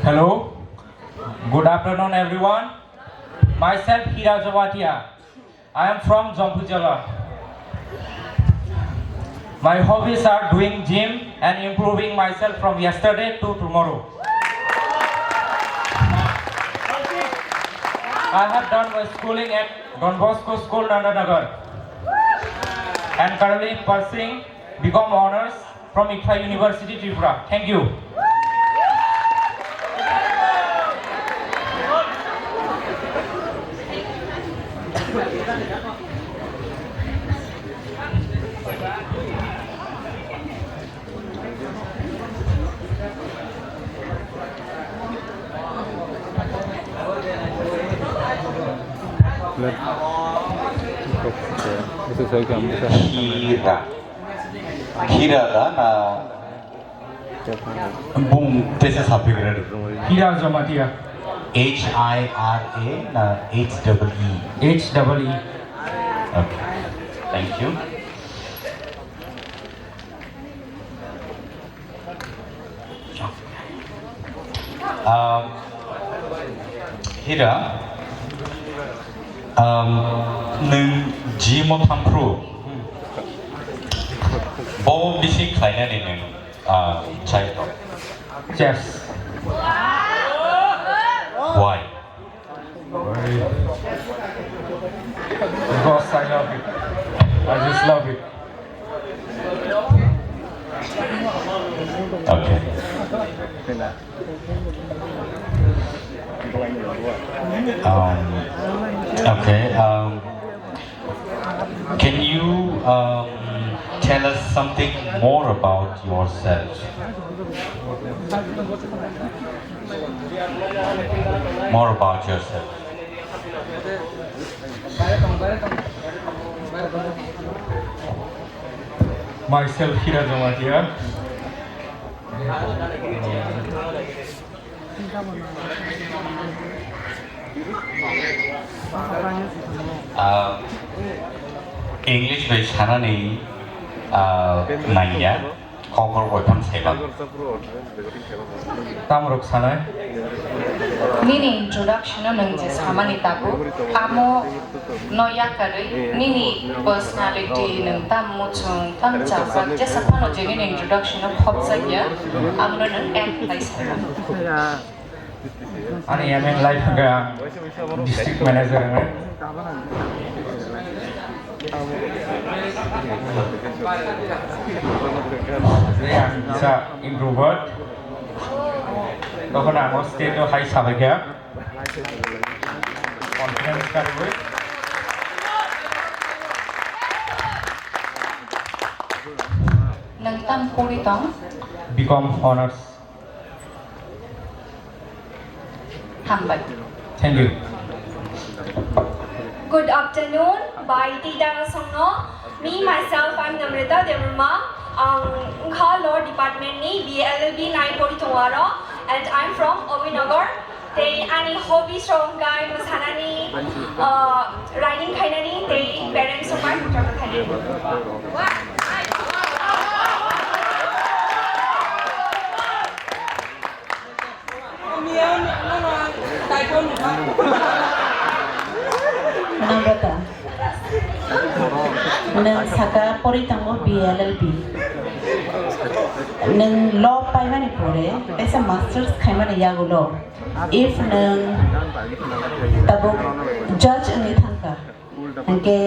Hello, good afternoon everyone. Myself Hira Javatia. I am from Jampujala. My hobbies are doing gym and improving myself from yesterday to tomorrow. I have done my schooling at Don Bosco School, Nandanagar, and currently pursuing BCom honors from Icfai University, Tripura. Thank you. Hira na bung tesa sabi kira. Hira Jamatia. Hira na HEE. HEE. Okay. Thank you. Hira, nung gym tampru, bau bisi kaya ni nung cai to. Yes. Why? Because I love it. I just love it. Okay. Okay. Can you tell us something more about yourself? More about yourself. Myself, Hira Jamatia. English với chana ni này nhá, Kokborok Song. Tamrok Sanai. Nini introduction nung je samani tapu amo noya kare nini personality nung tam muchung tam chawak je sapano jengin introduction of khabaksa ya amno nung act laisa Ani yamen life ga district manager ngai. Saya bisa introvert. তখন আমার state হাই সাবেগা confidence কারবে nang tam puri tong BCom honors. hambat. Thank you. Good afternoon, by Tida Songno. Me myself, I'm Namrita Devruma. Law Department ni BLLB 9 Pori Tongwaro, and I'm from Obinagar. They any hobby strong guy Musanani riding kainani they parents of my Namrata. Nang saka pori tango BLLB. Nang law pai mani pore, esa masters khai mani yago law. If nang tabo judge ni thangka, angke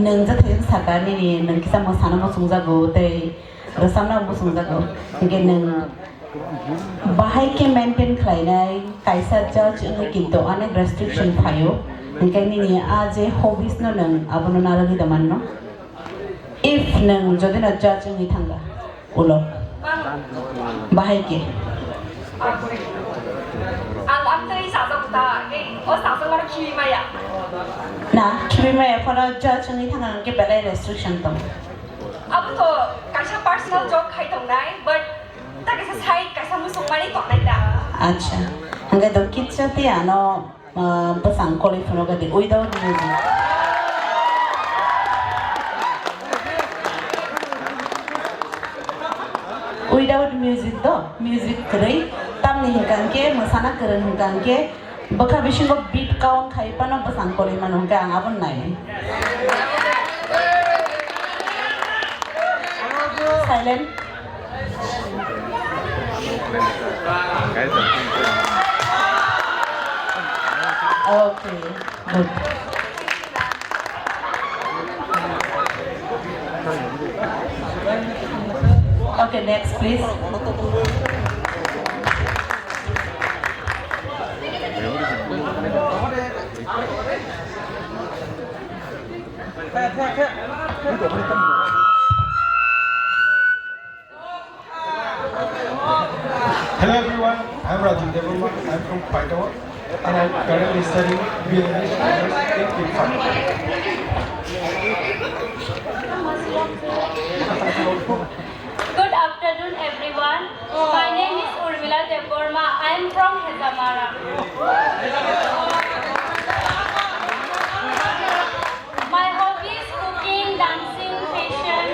nang jathe saka ni nang kisa mo sana mo sungja go te rasana mo sungja go, angke nang bahai ke maintain khlainai kaisa judge ni kinto anek restriction thayo. Angkanya ni aje hobbies no nang abono naragi daman no. If nang jodi na judge ni thanga, ulo. Bahai ke. after is asa buta, o asa mara kiwi maya. Na kiwi maya para judge ni thanga angke belai restriction tam. Abu to kaisa personal job khai tong nai, but ta kaisa side kaisa musung mari tong nai da. Acha. Angke do kitcha ti ano pasang koli puno ka di without music. without music do music kरै tamni hingkangke mosana keren hingkangke baka bisingo beat count khai pano basang kori manung ka angapon nai silent okay good okay next please Hello everyone, I'm Rajiv Devarma. I'm from Kwtal and I'm currently studying English in Icfai. Good afternoon, everyone. My name is Urmila Devarma. I am from Hedamara. My hobby is cooking, dancing, fashion.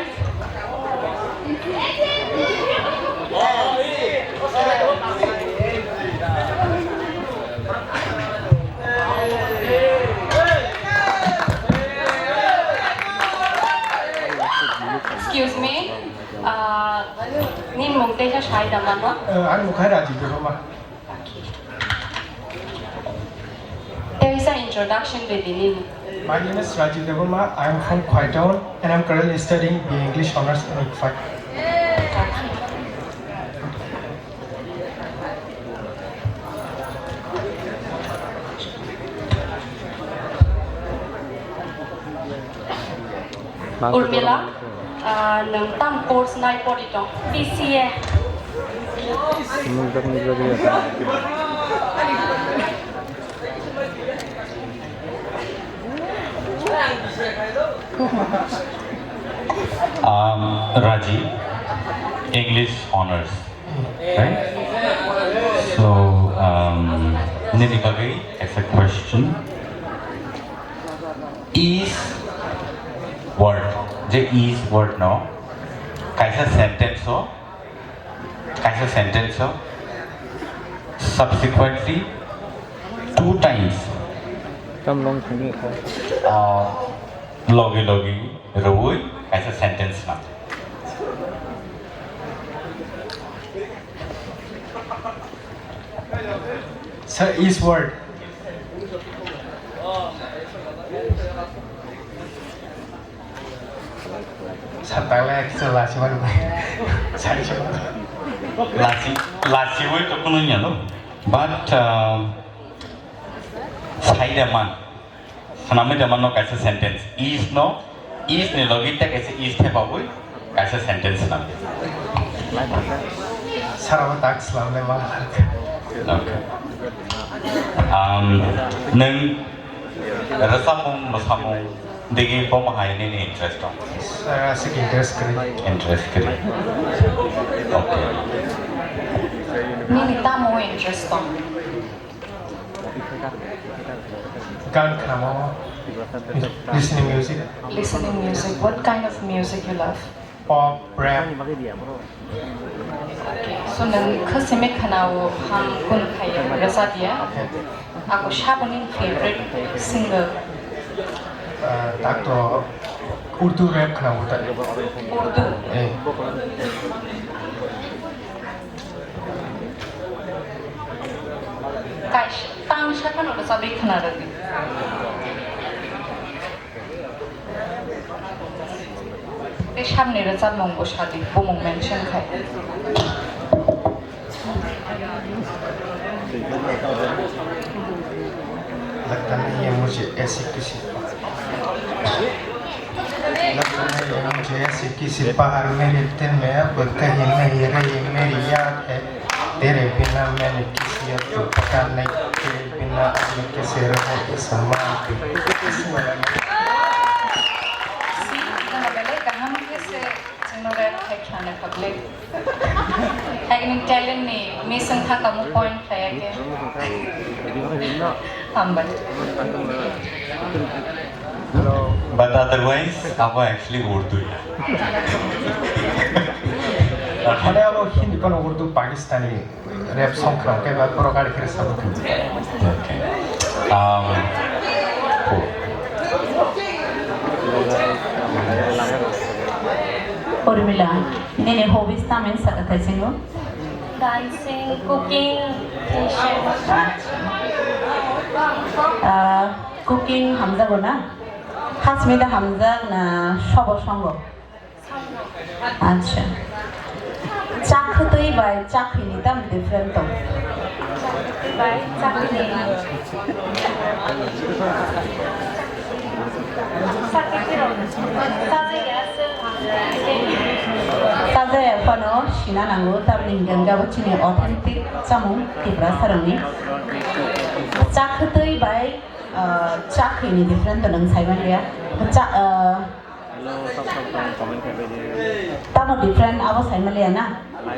Excuse me. Nin mong teja shai damano. I'm Rajiv Devarma. There is an introduction baby Nin. My name is Rajiv Devarma. I'm from Kwtal and I'm currently studying English honors in Icfai. Urmila, nang tam course nai pori to. BCA. Raji, English honors, right? So, Ninibagi as a question. Is word, the is word no? Kaisa sentence ho? Subsequently, 2 times. Logi, Rui, as a sentence na. Sir, is word. Sampai setelah cuman saya cuma Lasi way to kununya no, but sai daman, saname daman no kaisa sentence is no, is ne logi tak kaisa is the baboy, kaisa sentence na. sarang tak selama memang. Okay. Neng rasamung masamung degi pemahai ni interest on. Saya asik interest keri. Interest kiri. Okay. Nin tam mo interest to. Kan kamu listening music, Listening music. What kind of music you love? pop, rap. Okay. So nang kasime kanao hang kun kaya rasa dia. Aku siapa nin favorite singer? Tak tu Urdu rap kena buat. Urdu. Kai tang siapa no rasa beri kena lagi. Ini siapa nih rasa monggo shadi, bomong mention kai. लगता नहीं है मुझे ऐसी किसी लगता नहीं है मुझे ऐसी किसी बाहर मेरे दिल में अब कहीं नहीं रही मेरी याद है तेरे बिना मैंने किसी और को पता नहीं तेरे बिना अब मैं कैसे रहूं इस मान पे Teknik talent nih, misal kamu point kayak ke, tambah. But otherwise, I'm actually Urdu. Mana lo Hindi pan Urdu Pakistani rap song kram ke baad pura kali kira sabu. Okay. Cool. Urmila, nene hobbies tamen sakatay singo. Dancing, cooking, fishing. Cooking hamza gona. Hasmida hamza na shobo songo. Acha. Chakhtoi by chakhini tam different to. By chakni. Saya pano China nangu tam ningga bachini authentic chamung Tiprasa Rokni. Chakhtoi by chakhini different to nang saiman ya. Tamo different abo saiman ya na.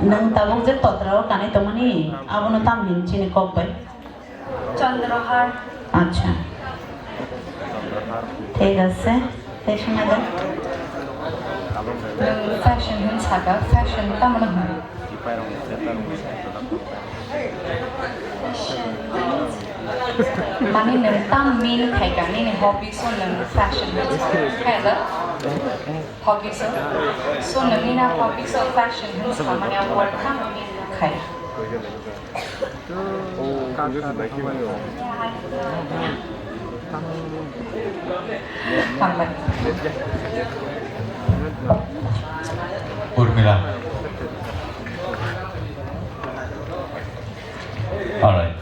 Nang tabung je totrao kane tomani abo no tam hinchini kok by. Chandrahar. আচ্ছা ঠিক আছে fashion আদা fashion hun saga fashion tamana hun mani nang tam min khai ka ni hobbies so nang fashion hai da hobbies so nang ni na hobbies so fashion hun sa mani award tam min khai Pangkat. Urmila. Alright.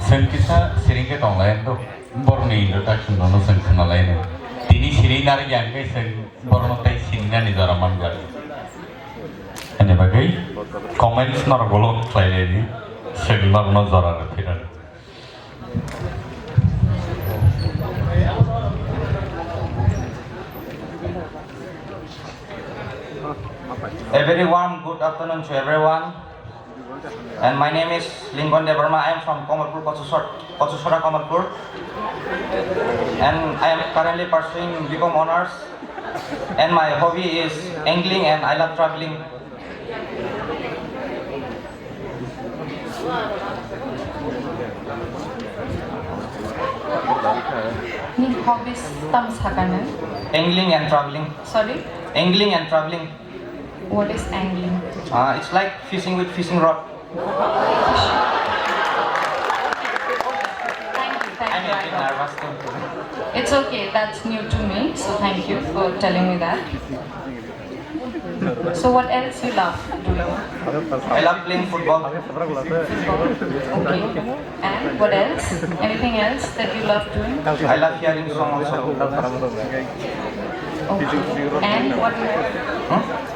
Sen kita sering ke tong lain tu, baru ni introduction nono sen kenal lain. Tini sering nari yang ke sen baru nanti singa ni cara manggar. Ini bagai comments nara golong play ni, segala nono zara refiran. A very warm good afternoon to everyone. And my name is Lingon Debarma. I am from Kokborok Song, Kokborok. And I am currently pursuing BCom honors. And my hobby is angling and I love traveling. Ni hobbies tam sakana. Angling and traveling. Sorry, Angling and traveling. what is angling? It's like fishing with fishing rod. Thank I'm a you. bit nervous too. It's okay, that's new to me, so thank you for telling me that. So what else you love doing? I love playing football. Football. Okay. And what else? Anything else that you love doing? I love hearing songs also. Okay. And what more?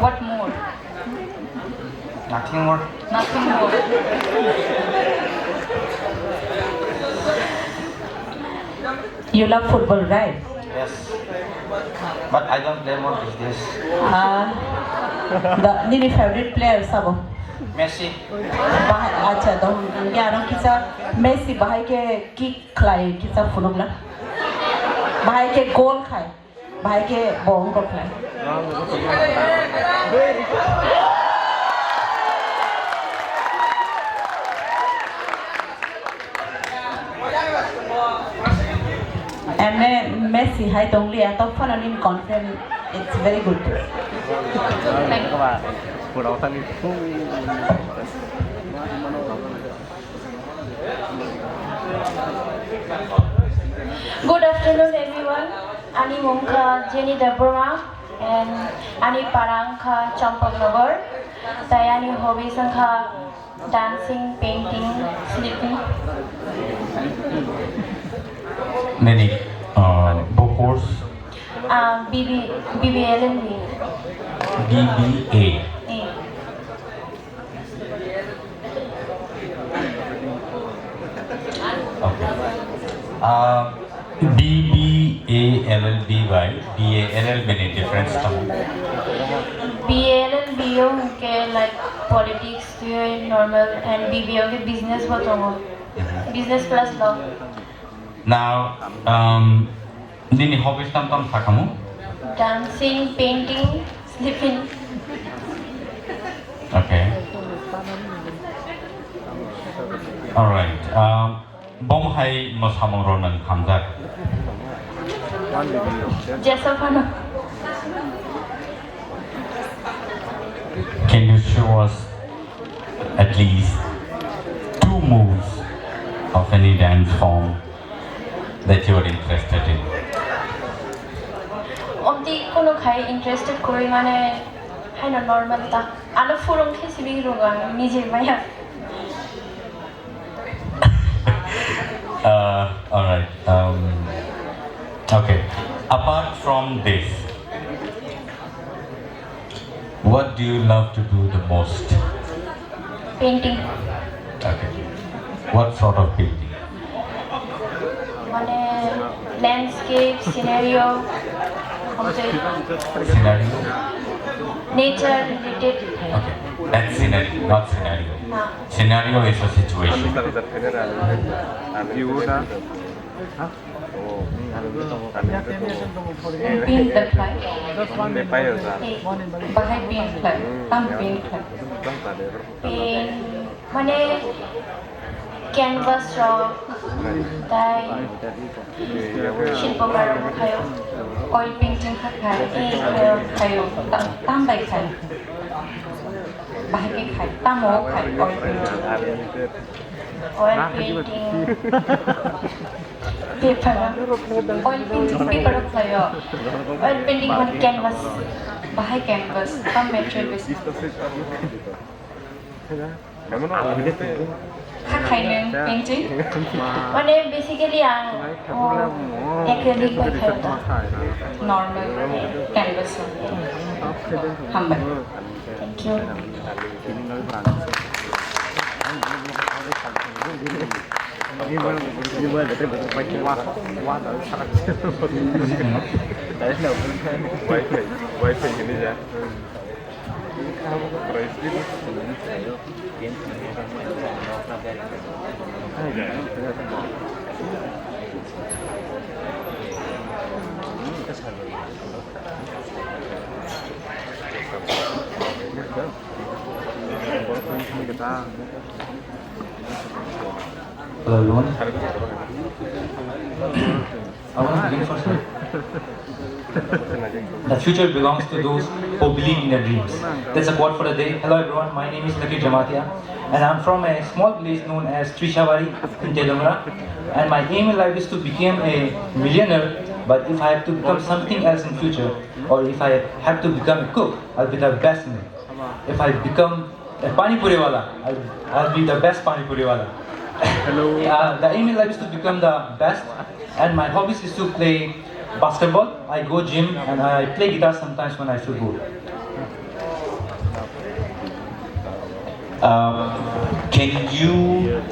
What more? Nothing more. Nothing more. You love football, right? Yes. But I don't play more these days. Nini favorite player sabo? Messi. अच्छा तो क्या ना किसा Messi बाहर के kick खाए किसा football बाहर के गोल खाए बाहर के बॉल को खाए एमने मेसी है तो उंगली है तो fun in confident it's very good. Good afternoon, everyone. Ani Mongka Jenny Deborah and Ani Parangka Champagnagar. Tayani hobbies angka dancing, painting, sleeping. Neni, book course BBLND. BBA. Okay. BB BALLBY BALL many difference kamu. BLLBO के like politics जो normal and BBO के business बताऊँ business class law. Now nini hobbies tam kamu? Dancing, painting, sleeping. Okay. Alright. Bom hai mosamong ronan hamzat. Jesopano. Can you show us at least 2 moves of any dance form that you are interested in? Omti kono khai interested kori mane hai na normal ta. Alo furong ke sibing rungan nije maya. Alright. Okay. Apart from this, what do you love to do the most? Painting. Okay. What sort of painting? Mane landscape, scenario. Scenario? Nature related. Okay. That's scenario, not scenario. Nah. Scenario is a situation. Paint the fly. Bahai paint fly. Tam paint fly. Paint mane canvas raw dye shilpamaro kayo Oil painting khai. Kayo. Tam bai khai. Bahai paint khai. Tam mo khai. Oil painting. oil painting Paper. Oil painting paper fly. Oil painting man canvas. Bahai canvas. Tam material base. Khai neng painting. mane basically ang acrylic ba kayo ta Normal canvas. Humble. thank you Hello everyone. I want to begin first. The future belongs to those who believe in their dreams. That's a quote for the day. Hello everyone, my name is Icfai Tiprasa and I'm from a small village known as Trishavari in Telangana. And my aim in life is to become a millionaire. But if I have to become something else in future, or if I have to become a cook, I'll be the best in it. If I become a pani puri wala, I'll be the best pani puri wala. Hello. The aim in life is to become the best, and my hobbies is to play basketball. I go gym and I play guitar sometimes when I feel bored. Can you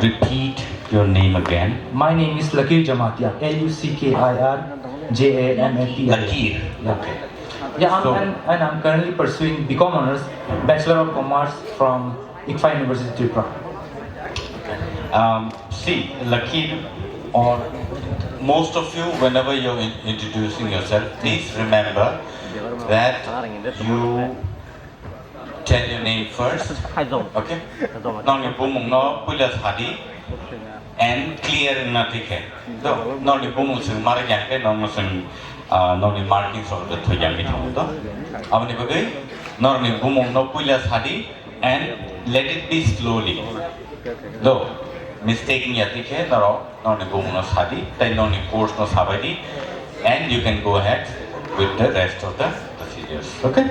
repeat your name again? My name is Lakir Jamatia. LUCKIRJAMATIA. Lakir. Okay. Yeah, and I'm currently pursuing BCom honors, Bachelor of Commerce from Icfai University Tiprasa. See, Lakir, or most of you, whenever you're introducing yourself, please remember that you tell your name first. Okay? Nong ni pumung no pulas hadi and clear nothing. So, nong ni pumung sing mara yang nong sing nong ni marking so the to yang mitong to. Amani bagai nong ni pumung no pulas hadi and let it be slowly. Do mistaking yatike naro nong ni pumung no hadi, then nong ni course no sabadi, and you can go ahead with the rest of the procedures. Okay?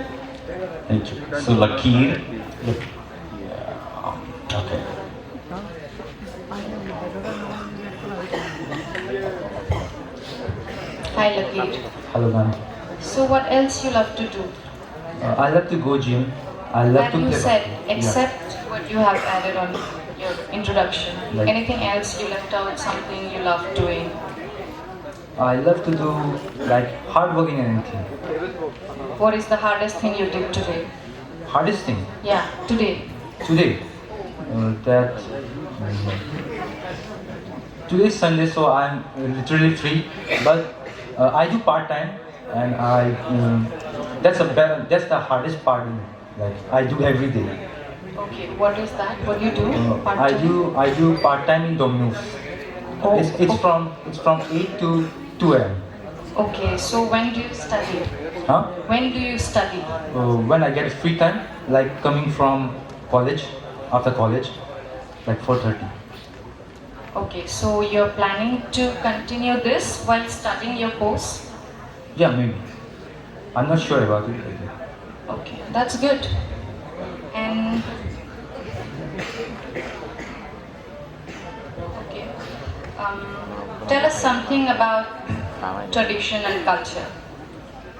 Thank you. So Lakir. Yeah. Okay. Hi Lakir. Hello, ma'am. So what else you love to do? I love to go gym. I love to And you play. said, Yeah. except what you have added on your introduction, Like- anything else you left out, something you love doing? I love to do like hard working and anything. What is the hardest thing you did today? Hardest thing Yeah, today. today, that today is Sunday, so I'm literally free. But I do part time, and that's the hardest part. Like I do every day. Okay, what is that? What do you do? I do part time in Domino's. Oh, It's from 8 to 2 a.m. Okay, so when do you study? Huh? When do you study? When I get free time, like coming from college, after college, like 4:30. Okay, so you're planning to continue this while studying your course? Yeah, maybe. I'm not sure about it. Okay, that's good. And okay, tell us something about tradition and culture.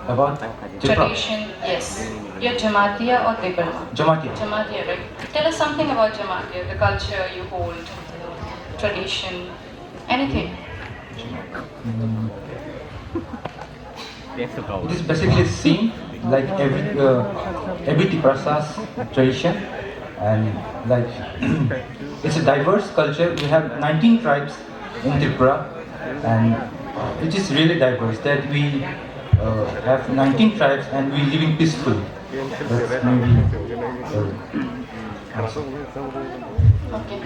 About Tipra. Tradition, yes. You're Jamatia or Tiprasa? Jamatia. Jamatia, right? Tell us something about Jamatia, the culture you hold, tradition, anything. It is basically same like every Tiprasa's tradition, and like it's a diverse culture. We have 19 tribes in Tripura, and it is really diverse that we have 19 tribes and we living peacefully. That's maybe. Okay.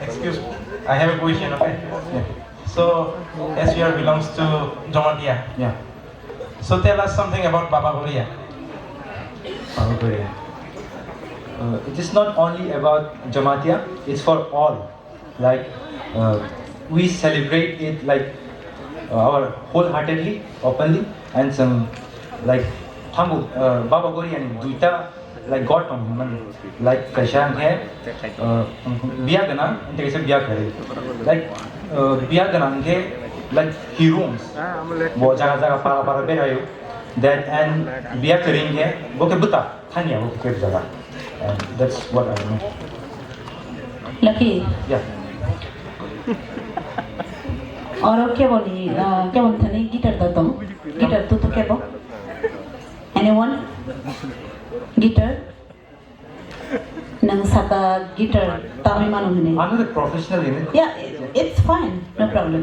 Excuse me, I have a question, okay? Yeah. So, as you are belongs to Jamatia, Yeah. so tell us something about Baba Goria. It is not only about Jamatia, it's for all. Like we celebrate it like our wholeheartedly, openly, and some like Baba Goria and Duita like God from human like Kashan hai biya gana inte kaise biya kare like biya gana ke like heroes wo jaga jaga para berayo that and biya karenge wo ke buta thanya wo ke jaga, and that's what I know. Lucky. Yeah. और क्या बोली क्या बोलते हैं guitar तो तुम guitar तो क्या बोल anyone गिटार नंग साका गिटार तामी मानो हने I'm not a professional in it. yeah it's fine no problem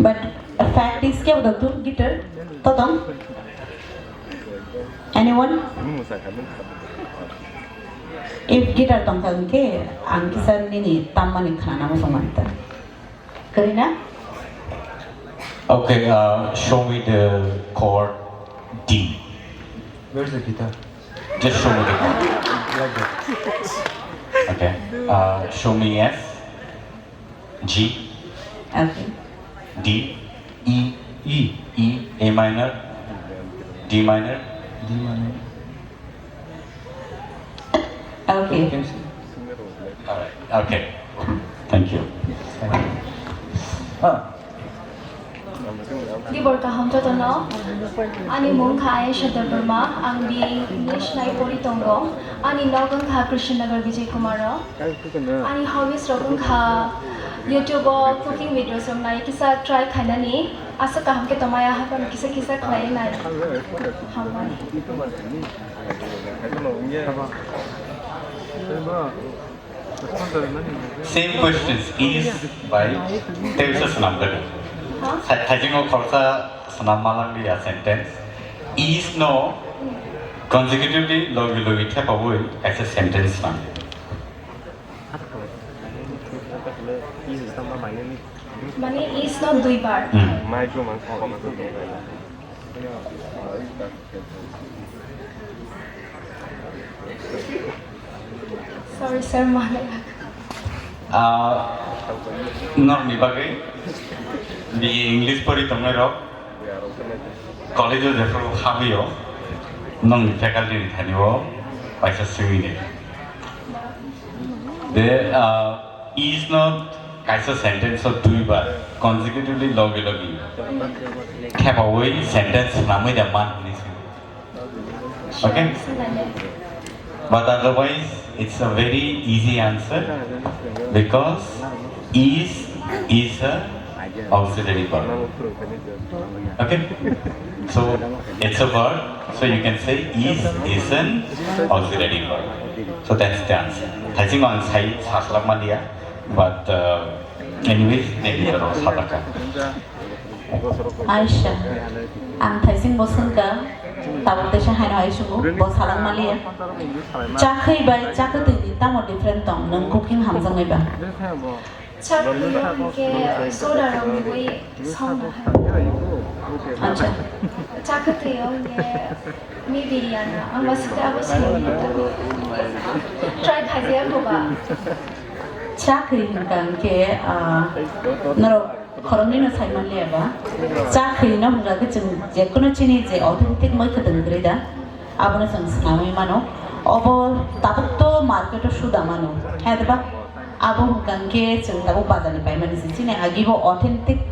but a fact is क्या बोलते तू गिटार तो तुम anyone if गिटार तुम kan के angkisan ini taman ikhana mo samanta Karina. Okay, show me the chord D. Where's the guitar? Just show me the chord. Like that. Okay. Show me F, G, Okay. D, E, A minor, D minor. D minor. Okay. Can you see? Alright. Okay. Thank you. Di berkaham to no, ani mung kaya Shada Burma, ang di English na ipori tongo, ani logon ka Krishna Nagar Vijay Kumaro, ani Hobbies rogon ka YouTube cooking videos om nai kisa try khana ni, asa kaham ke tomaya hapan kisa khlai nai, hamai. Same questions is by Tevisas number. Hajingo Korsa Sanamalang a sentence. Is no consecutively logi tap away as a sentence now. Mani is not dui bar. Sorry sir, mana. Not me bagay. The English pori tomero. College of the Habio. Non faculty in Haniwo. By a swimming. There is not kaisa sentence of duiba consecutively logi. Cap away sentence namai the man. Okay? But otherwise, it's a very easy answer because is a auxiliary verb. Okay? So it's a verb, so you can say is an auxiliary verb. So that's the answer. I think on say Saslamalia, but anyways, maybe the Sadaka. Aisha, ang Thaising Bosunka, Tabot Desha Hano Aishu, Bosalang Malia. Chakai by Chakati, Tamo different tong, Nung cooking Hamzang Eba. 차크게 소다랑 왜 성나 차크테요 이게 미비리아나 아마 스타브 세미다고 트라이 하세요 봐봐 Chakai hingkang ke naro koromni no sai malia ba chakai no hingga ke jeng je kono chini je authentic moi khadeng greda abona sang snami mano obo tabuk to market shuda mano hedba abo hingkang ke jeng tabu bazani pai mani chini agibo authentic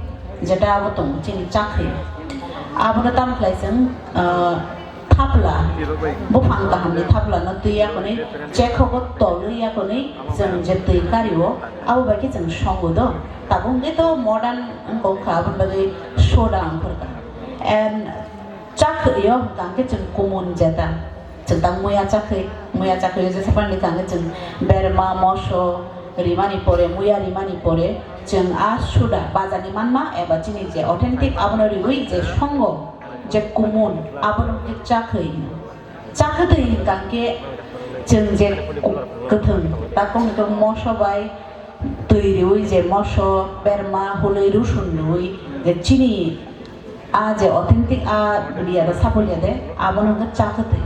jeta abo tong chini chakai abo tam khlai sang Tapla, Bufang Hamli Tapla, not the Yakoni, Jacob Tolu Yakoni, Zeng Jetty Cario, our buckets and Shongodo, Tabungeto, modern Uncle Carbon, but they showdown. And Jack Yo, Gankit and Kumun Jetta, Tantamuya Chakri, Muya Chakri is a separately Gankitan, Berma, Mosho, Rimani Pore, Muya Rimani Pore, Jeng Ashuda, Bazani Manma, Ebachini, authentic Abonori Wig, Shongo. Jack Kumun, Abon Chakai. Chakati Ganke Jenjet Kutum, Takong to Mosho by Tui, a Mosho, Berma, Hulurushun Lui, the Chini as the authentic art, the other Sapoliade, Abon of the Chakati.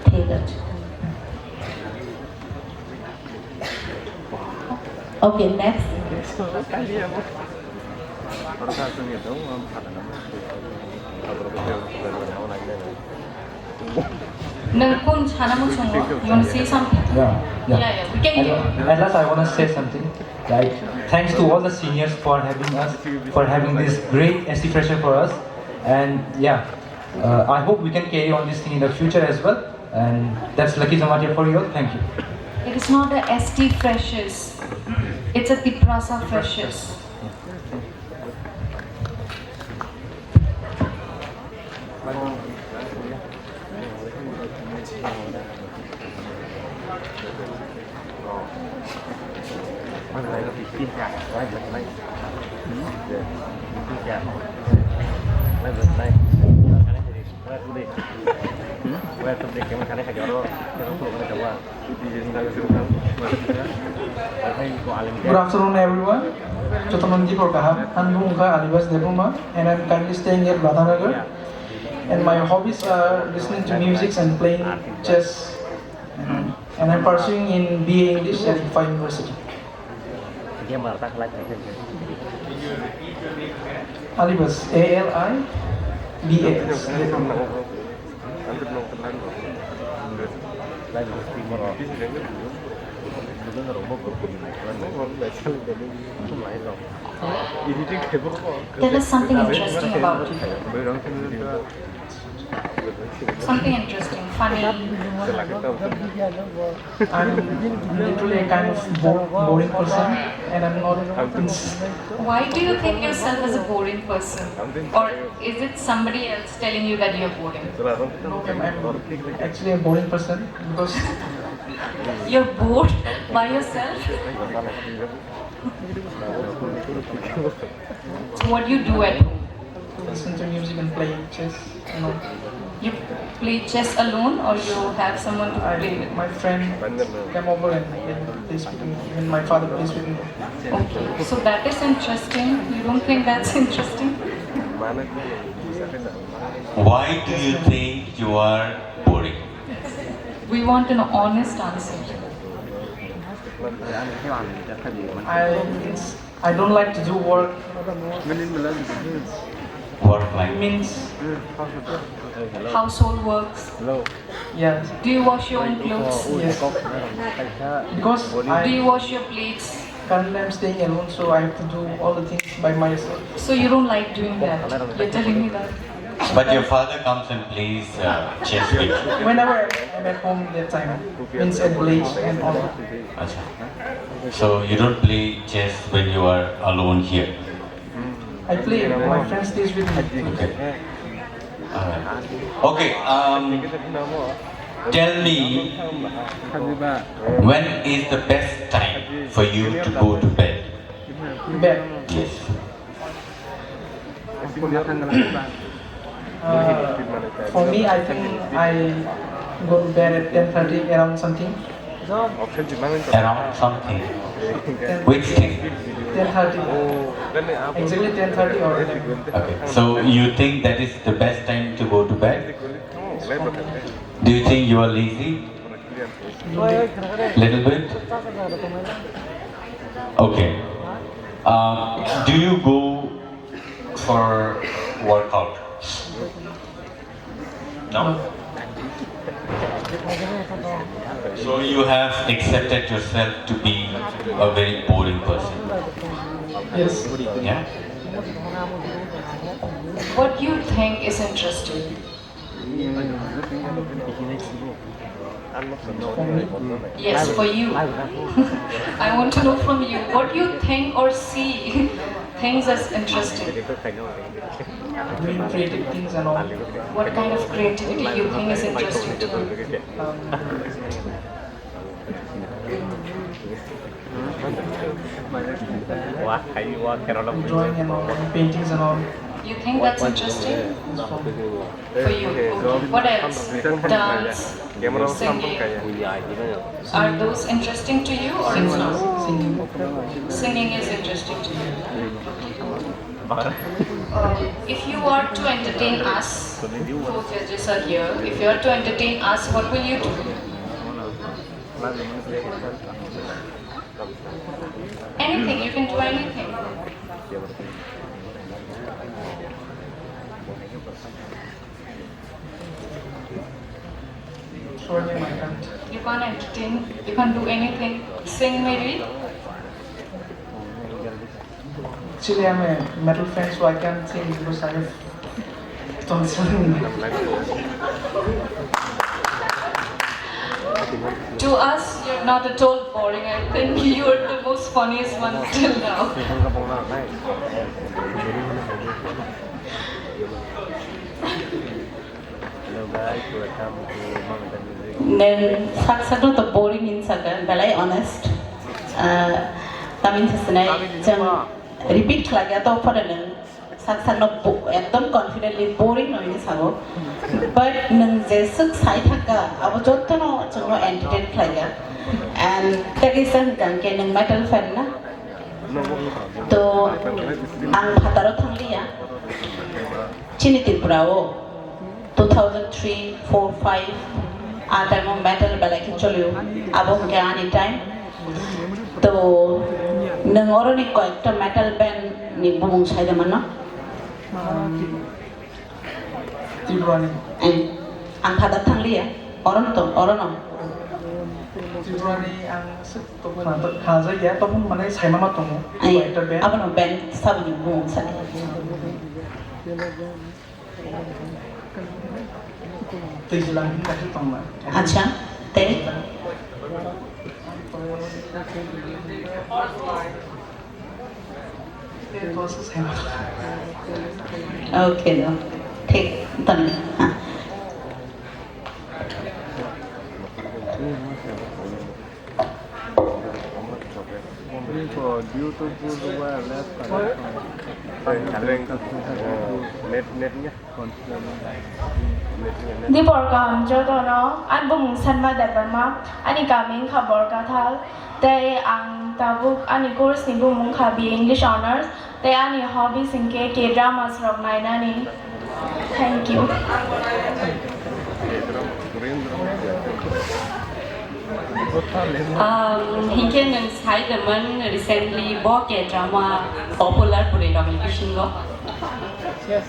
Take it. Okay, next. Nangkun chana mo chungo. You want to say something? Yeah. We can hear. At last, I want to say something. Like, thanks to all the seniors for having us, for having this great ST Fresher for us, and yeah, I hope we can carry on this thing in the future as well. And that's Lucky Zamatia for you all. Thank you. It is not a ST Freshers. It's a Tiprasa Freshers. Good afternoon, everyone. Chotamanji Prokaham, Anbunga Alibas Debuma, and I'm currently staying at Radhanagar. And my hobbies are listening to music and playing chess. And I'm pursuing in BA English at Icfai University. Alibas, ALIBAS. Tell us something interesting about you. Something interesting, funny. I'm literally a kind of boring person, and I'm not. Why do you think yourself as a boring person? Or is it somebody else telling you that you're boring? No, I'm actually a boring person because You're bored by yourself? So what do you do at home? listen to music and play chess. You play chess alone or you have someone to play with? My friend came over and plays with me. Even my father plays with me. Okay, so that is interesting. You don't think that's interesting? Why do you think you are boring? We want an honest answer. I don't like to do work. Work like Means Household works. yes, Do you wash your own clothes? yes. Because Do you wash your plates? currently I'm staying alone, so I have to do all the things by myself. So you don't like doing that. You're telling me that. But your father comes and plays chess with you. Whenever I'm at home that time, means at village and all. Acha. So you don't play chess when you are alone here. I play. My friend stays with me. Okay. Alright. Okay. Tell me, when is the best time for you to go to bed? Bed. Yes. For me, I think I go to bed at 10:30 around something. Around something. Which thing? 10:30. Exactly 10:30 or 11. Okay. So you think that is the best time to go to bed? Do you think you are lazy? Little bit? Okay. Do you go for workout? No? So you have accepted yourself to be a very boring person. Yes. Yeah? What you think is interesting? For me, Yes, for you. I want to know from you what you think or see things as interesting. doing creative things and all. What kind of creativity you think is interesting to you? Drawing and all, paintings and all. You think that's interesting? For you. Okay. What else? Dance, singing. Are those interesting to you or it's not? Singing. Singing is interesting to you. If you are to entertain us, 4 judges are here. If you are to entertain us, what will you do? Anything, you can do anything. Sorry, I can't. You can't entertain, you can't do anything. Sing maybe? Actually, I'm a metal fan, so I can't sing because I have tonsilling. To us, you're not at all boring. I think you're the most funniest one till now. Then saksa to boring in saka, but I honest. Tamin sasnai jang repeat lagi atau apa dengan saksa no ekdom confidently boring no ini sago. But neng jesuk sai thaka, abo jotto no jangno entertain lagi. And tegisan kan ke neng metal fan na. To ang hataro thangli ya. Chini Tripura 2003, 4, 5. Time metal balakin choliu abo ke any time to nangoro ni ko ekta metal band ni bumung sai da manna Tibrani. ang kada thangli ya oron Tibrani ang sik to na to khaja ya to mun mane sai mama tongo. ai Ekta band. abo no band sab ni bumung sai Tijulang ini kasih tong ma. acha te Itu sai mama. okay do ठीक तन हां Di program jodoh no, an bung sanma dapat ani kami khabar kathal, te ang tabuk ani course ni bung khabi English honors, te ani hobbies inke K-dramas Rokni nani. Thank you. Hinken nang sai teman recently bought K-drama popular puri Rokni Sinumung. Yes.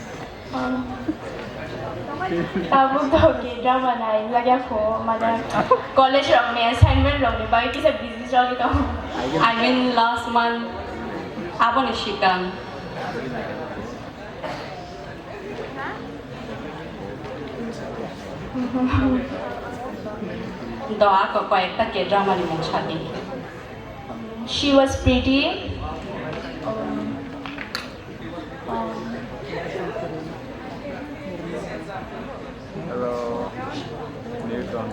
Tabuk to K-drama nai lagi aku mana college Rokni assignment Rokni bagai kita busy sekali tau. I mean last month abon ishikang. Doa ko koekta K-drama ni mong shadi. She was pretty. Hello. Newton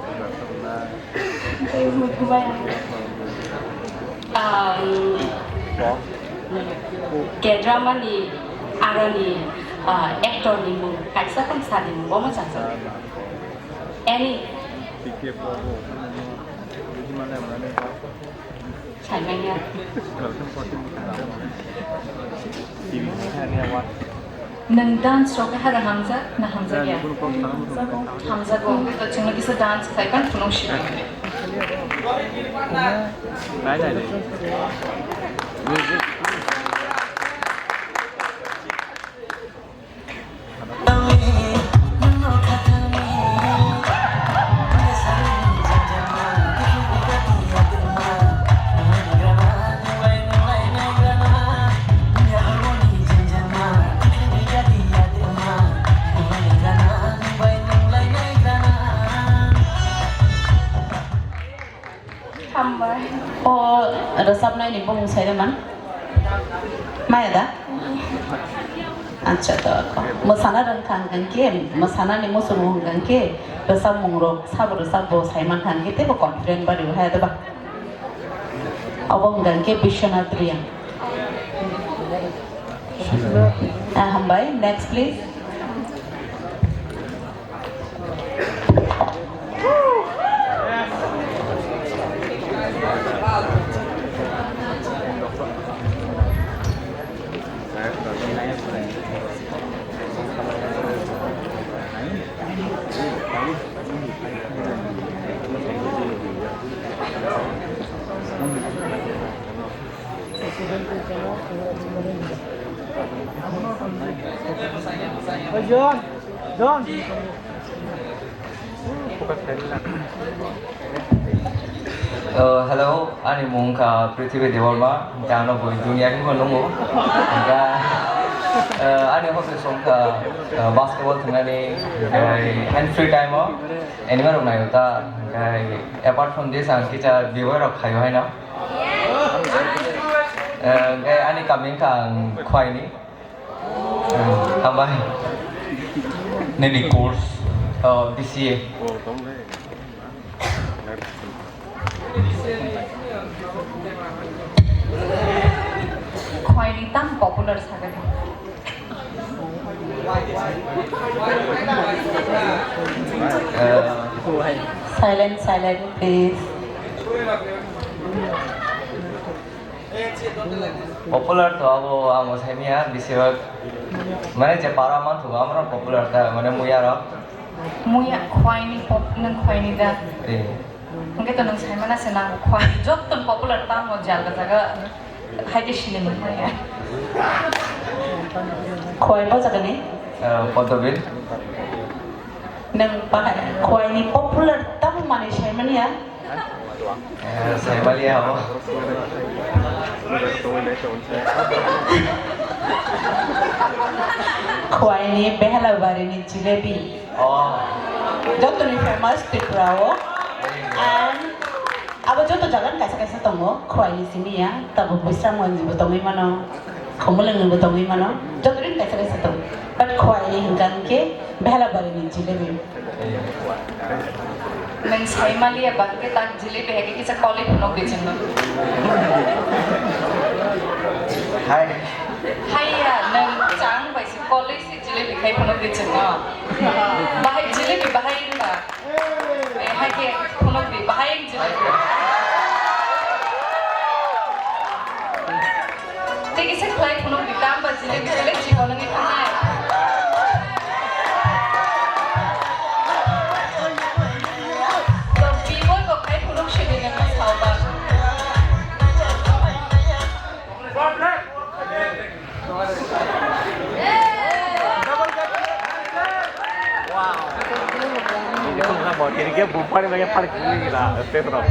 K-drama ni arani actor ni mong kaisa kan shadi mong bomo chansa. Any Chai mai nha. Nang dance show ka hara hamza na hamza kya? Hamza ko to chunga kisa dance khai kan punong shi. Nai nai de. resap nai ni bung sai man mai ada acha to ko masana ran kan kan ke masana ni musuh kan ke resap mungrok sab resap bo sai man kan ke te ko confident ba ru hai da ba abang kan ke Bishwanath Riya hambai next please John. Hello, ani mong ka Prithvi Dewarma, jano boy dunia ko nungo. Ga ani Frehser'S Rokni ka basketball thangani and free time o anywhere unai ta apart from this ang kita viewer rok khayo hai na. Ga ani coming ka khwai ni. Hambai. Nini course BCA. Khwai ni tam popular saga. silent please Popular to abo amo semia bisibag mane je paraman to amra popular ta mane muya khwai ni pop nang khwai ni da eh ngke to nang sai mana se nang khwai jot ton popular ta mo jal ga jaga hai ke shine mo ya khoi bao jaga ni Podobin nang pa khoi ni popular ta mane sai mani ya saya balik ya khoi ni behla bari ni jalebi joto ni famous Tiprao and abo joto jagan kaisa tongo khoi ni sini ya tabo bisra mo ni botongi mano khomuleng ni botongi mano joto ni kaisa tong but khoi ni hingkan ke behla bari ni jalebi nang sai mali ya bang ke tak jalebi hai ke kisa koli punok de chinno hai ya nang chang bai si koli si jalebi khai punok de chinno bahai jalebi bahai na hai ke punok de bahai jalebi te kisa khai punok de tam ba jalebi kele chiko nang ikane Kira-kira bukan banyak parkir lah, Pedro.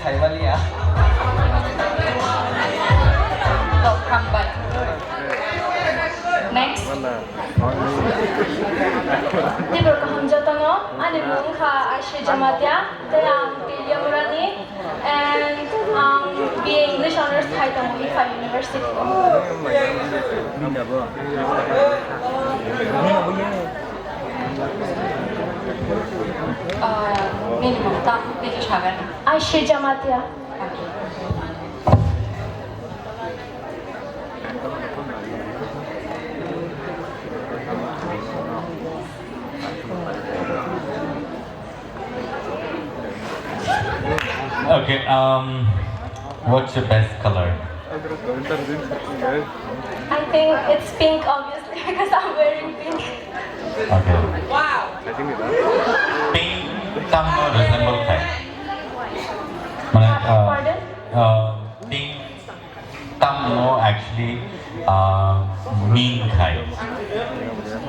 Thai Malia. Come back. Next. Di berka hamjatano ani mungka Icfai Jamatia they Tilyamurani and BA English honors title Icfai University. Minimum tak Icfai Chagan. Icfai Jamatia. Okay, what's your best color? I think it's pink obviously because I'm wearing pink. Okay. Wow. Pink somehow resemble pink. Pardon? Pink somehow actually mean kind,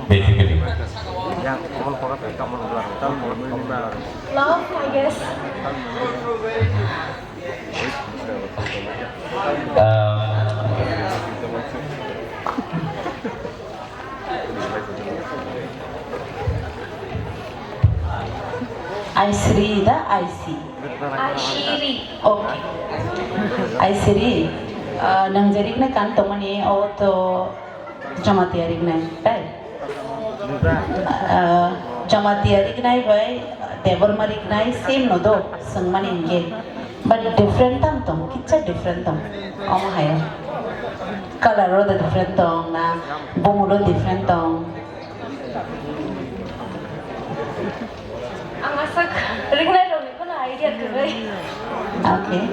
basically. Love, I guess. Icfai the IC. Icfai. Okay. Icfai. Nang jerik na kan tomani auto Jamatia rignai, right? Jamatia rignai by Deborma rignai same no do sangman inge, but different tom kitcha different tom. Oh my. Color the different tom na bumulo different tom. Ang asak rignai ro ko na idea tuloy. Okay.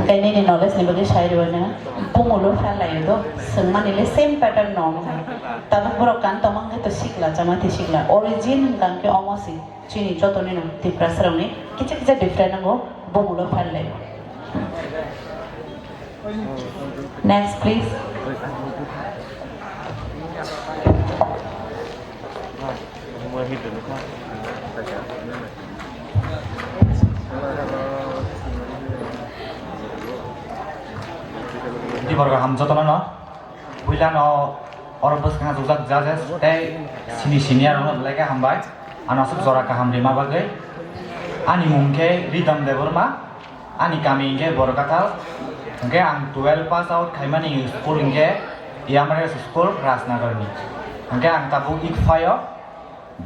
Kaya ni knowledge ni bagi share na bumulo falay do sangman nile same pattern no tabak boro kan tomang to sikla jamati sikla origin kan ke almost chini joto ni no Tiprasa ni kicha different ngo bumulo falay. Next please. Di berka hamjatano no puila no orbus kang jujak judges tei senior no leka hambai anasuk zora ka hamri ma bagai ani mungke rhythm deborma ani kami inge borkatal inge ang 12 pass out khaimani school inge Yamare school Rasnagar ni inge ang tabu Icfai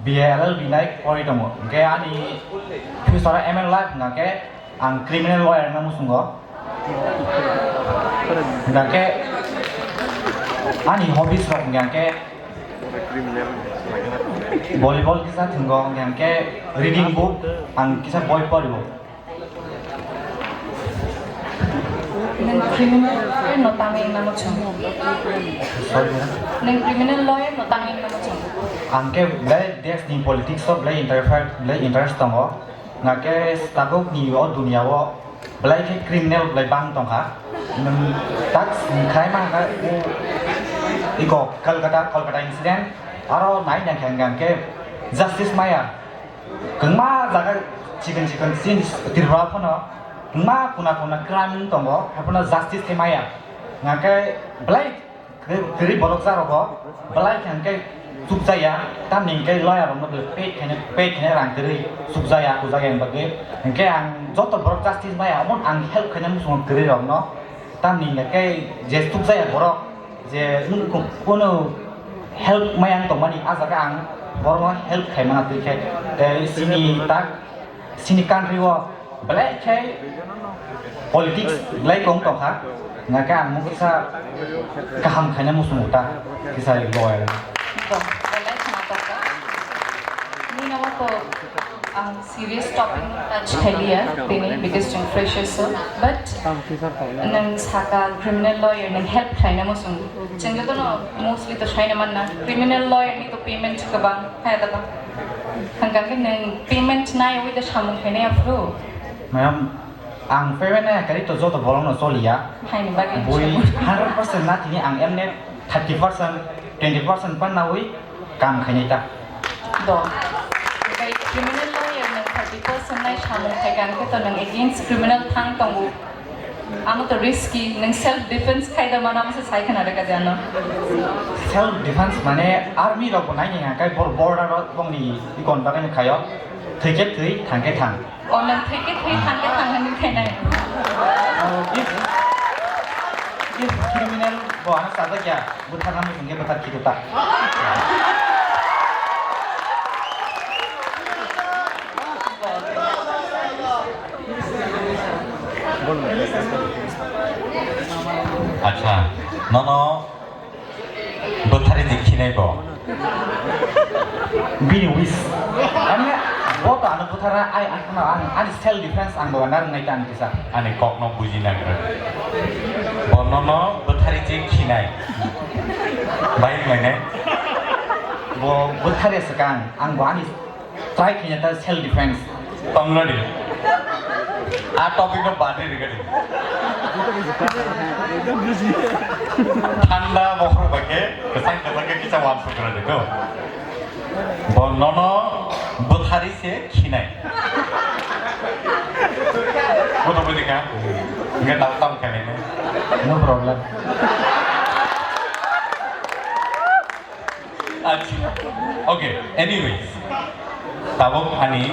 BLL binai koritomo inge ani fusara ML life ngake ang criminal lawyer na musungo ngake ani hobbies rok ngake volleyball kisah tunggu ngake reading book ang kisah boy paribo Neng criminal lawyer no tanging namo chung. Neng criminal lawyer no tanging namo chung. Angke blai des ni politics so blai interest tongo ngake tabuk ni o dunia wo blai ke criminal blai bang tongha nang tax khai ma ka iko Kolkata incident aro nai yang kang ke justice maya kengma jaga chicken sin tirwa phono kengma kuna crime tongo apuna justice ke maya ngake blai geri borok sa rogo blai kang ke subjaya tam ningke lawyer rom no pe khene rang teri subjaya ku jaga yang bagi ngke ang joto borok justice maya amon ang help khane musung teri rom no tam ningke je subjaya borok je kono help mayang tomani ajaga ang borok help khaimana tike te sini country wo blai khai politics blai kong tongha ngaka ang muksa kaham khane musung ta kisai lawyer Serious topic touch kaliya tini biggest jeng Frehser'S but nang saka criminal lawyer nang help khaina mo sung chengge to no mostly to shaina man na criminal lawyer ni to payment ka bang ha ta ba hanggang ke nang payment na with the shamung khaina afro ma'am ang payment na kari to joto bolong no solia haini bagi bui 100% na tini ang emnet 30% 20% pan na wi kam khaina ta do kay criminal lawyer nang 30% na shamung khagan ke to nang against criminal thang tongu Amo to risky, nang self defense kaya naman ako sa cycle na rin ano. Self defense mane army ro bunai ni kai border ro bong ni ikon ba kan kayo. Theket thui thangke thang. O nang theket thui thangke thang hanin kaya na. If criminal bo ana sada kya buta nam sungge bata kituta. अच्छा ननो बोथारी दिखिनाय बो Bini wis. Ane bo to anu butara ai an self defense ang bawa nar ngai tan kisa. आने Kock no बुझी ना करे बोनो बोथारी जे खिनाय bye मैंने Bo butare sekang ang bo ani try kinya ta self defense. तमनो दे आ topic no बादे रिगड़ी ठंडा मोहर बके कसं के किसा वाप सुकरा देखो बोनो बोथारी से खिनाय वो तो बुझी का ये ताम करने में No problem. अच्छा okay anyways tabok ani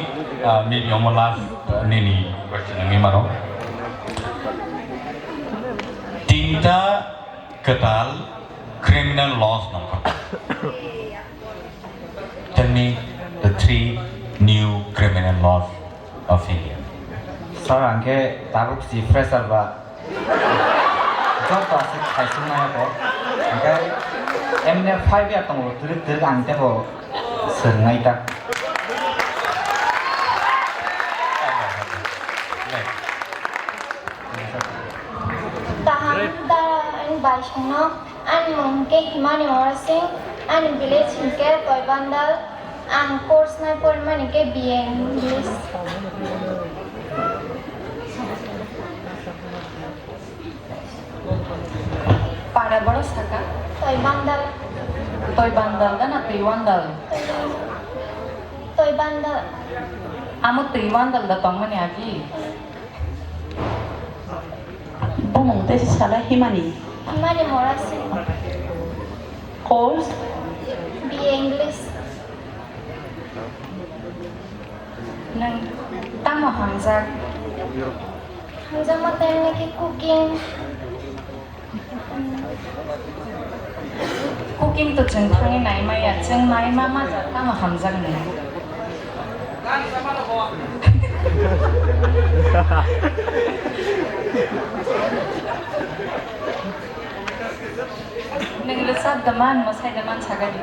maybe on last nini question ngi maro tinta Kwtal criminal laws number tell me the 3 new criminal laws of India Sir angke tabuk si fresher ba. Job to asik khai sunna ko. Angke emne 5 ya tong druk angte ko serngai ta. Tahang da anh bài xong nó anh mong cái himani morasing anh village hinke toy bandal anh course na por mani ke bien English Para baro saka. toy bandal Toy bandal dan na triwandal. toy bandal Amo triwandal da tong mani agi. Bumong te sala himani. himani morasing Course bien English Nang tamo hamzak. hanggang matay na ki cooking Cooking to cheng thangi nai ma ya cheng nai ma ma ja tamo hamzak ne. Nang lesab daman masai daman sagadi.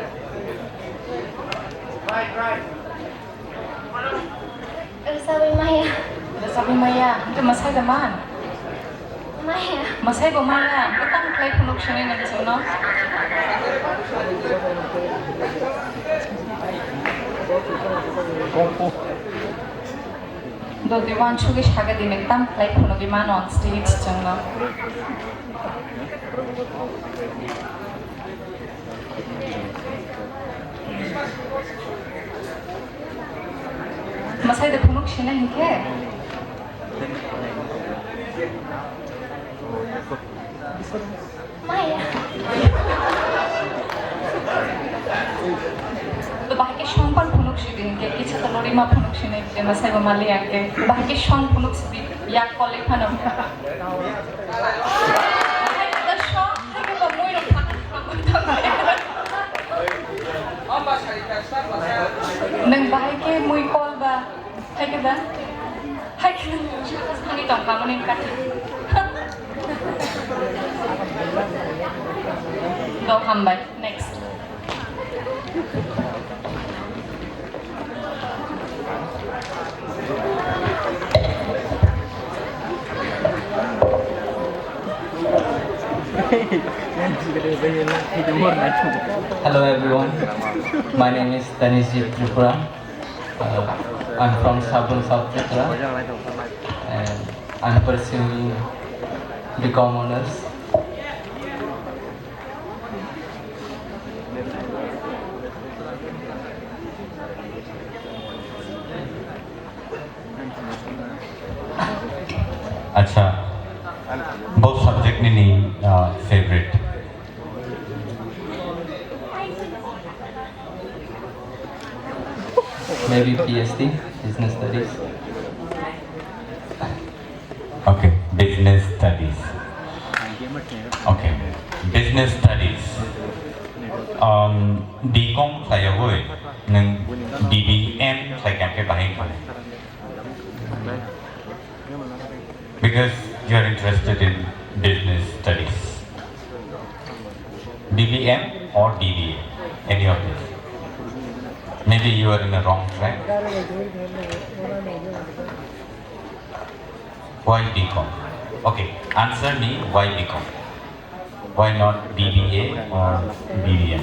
sabi Maya Sabi Maya, itu masai daman. Maya Masai ko Maya, katang play punok siya ng no? Do diwan chugi shaga din tam play punok iman on stage jang no? Masai de punok siya na hinke. Maya তো বাহিকে সংপান ফুনুক সিদিন কে কিছু তো lorry মা ফুনুক সিনে যে মাসাই বা মালি আকে বাহিকে song ফুনুক Sidi ইয়াক কলে খানো nang bahaike muy kol ba hay ke ba hay ke hani tong kamunin kat go hambay next Hello everyone, my name is Icfai Tiprasa. I'm from South Tripura and I'm pursuing BCom honors. अच्छा maybe PhD, business studies. Okay, business studies. Okay, business studies. DCOM saya gue neng DBM saya kan baik mana? Because you are interested in business studies. DBM or DBA, any of this. Maybe you are in a wrong track. Why DCOM? Okay, answer me why DCOM? Why not DBA or DBM?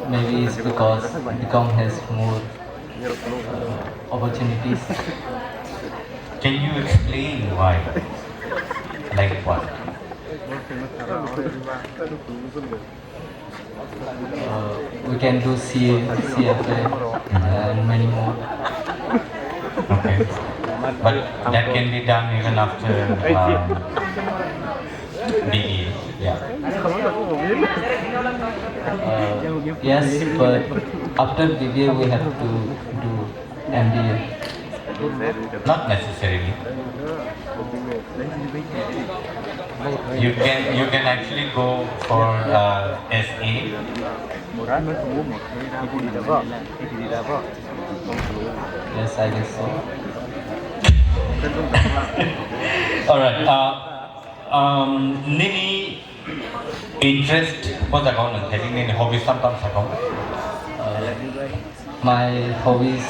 Maybe it's because DCOM has more opportunities. Can you explain why? Like what? We can do CFA and many more. Okay, but that can be done even after DBA. Yeah. Yes, but after BBA we have to do MBA. Not necessarily. You can actually go for SA. Yes, I guess so. All right. Nini interest was account having any hobbies sometimes account. My hobbies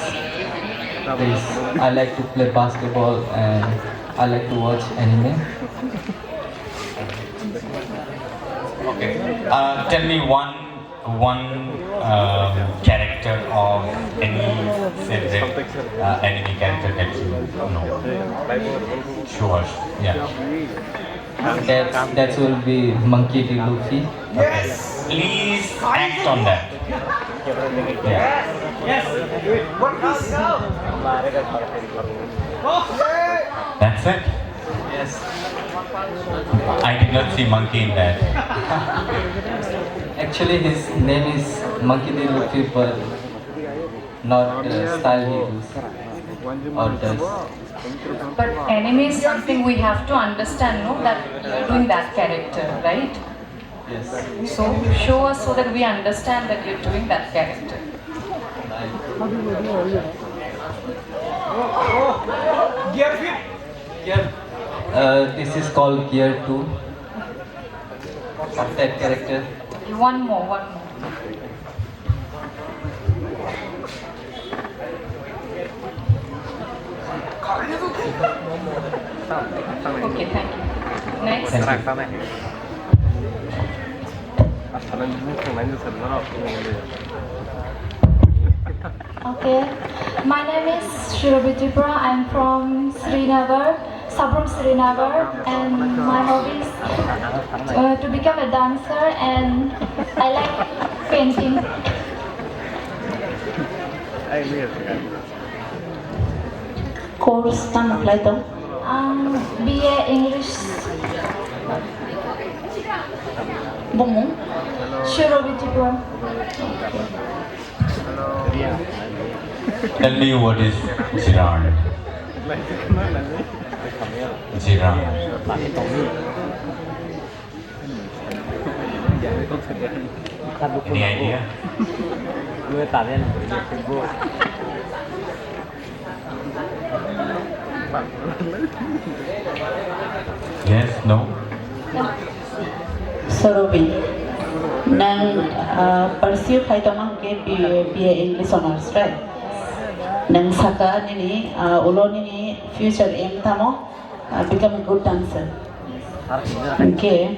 is I like to play basketball and I like to watch anime. Okay. Tell me one character of any favorite anime character that you know. Sure. Yeah. That will be Monkey D. Luffy. Okay. Please act on that. Yeah. Yes. That's it. Yes. I did not see monkey in that. Actually, his name is Monkey D. Luffy, but not the style he does or does. But anime is something we have to understand, no? That you're doing that character, right? Yes. So show us so that we understand that you're doing that character. Gear fit. This is called Gear 2 of that character. One more. Okay, thank you. Next. Okay, my name is Icfai Tiprasa. I'm from Srinagar, suburb Srinagar, and my hobby is to become a dancer, and I like painting. Course tang apply to? BA English. Bumong? Icfai Tiprasa. Tell me what is Jiran? Jiran. Any idea? Yes, no? Sorobin. Nang pursue kay tamang ke BA English honors, right? Nang saka nini ulo nini future aim tamo become a good dancer. Okay.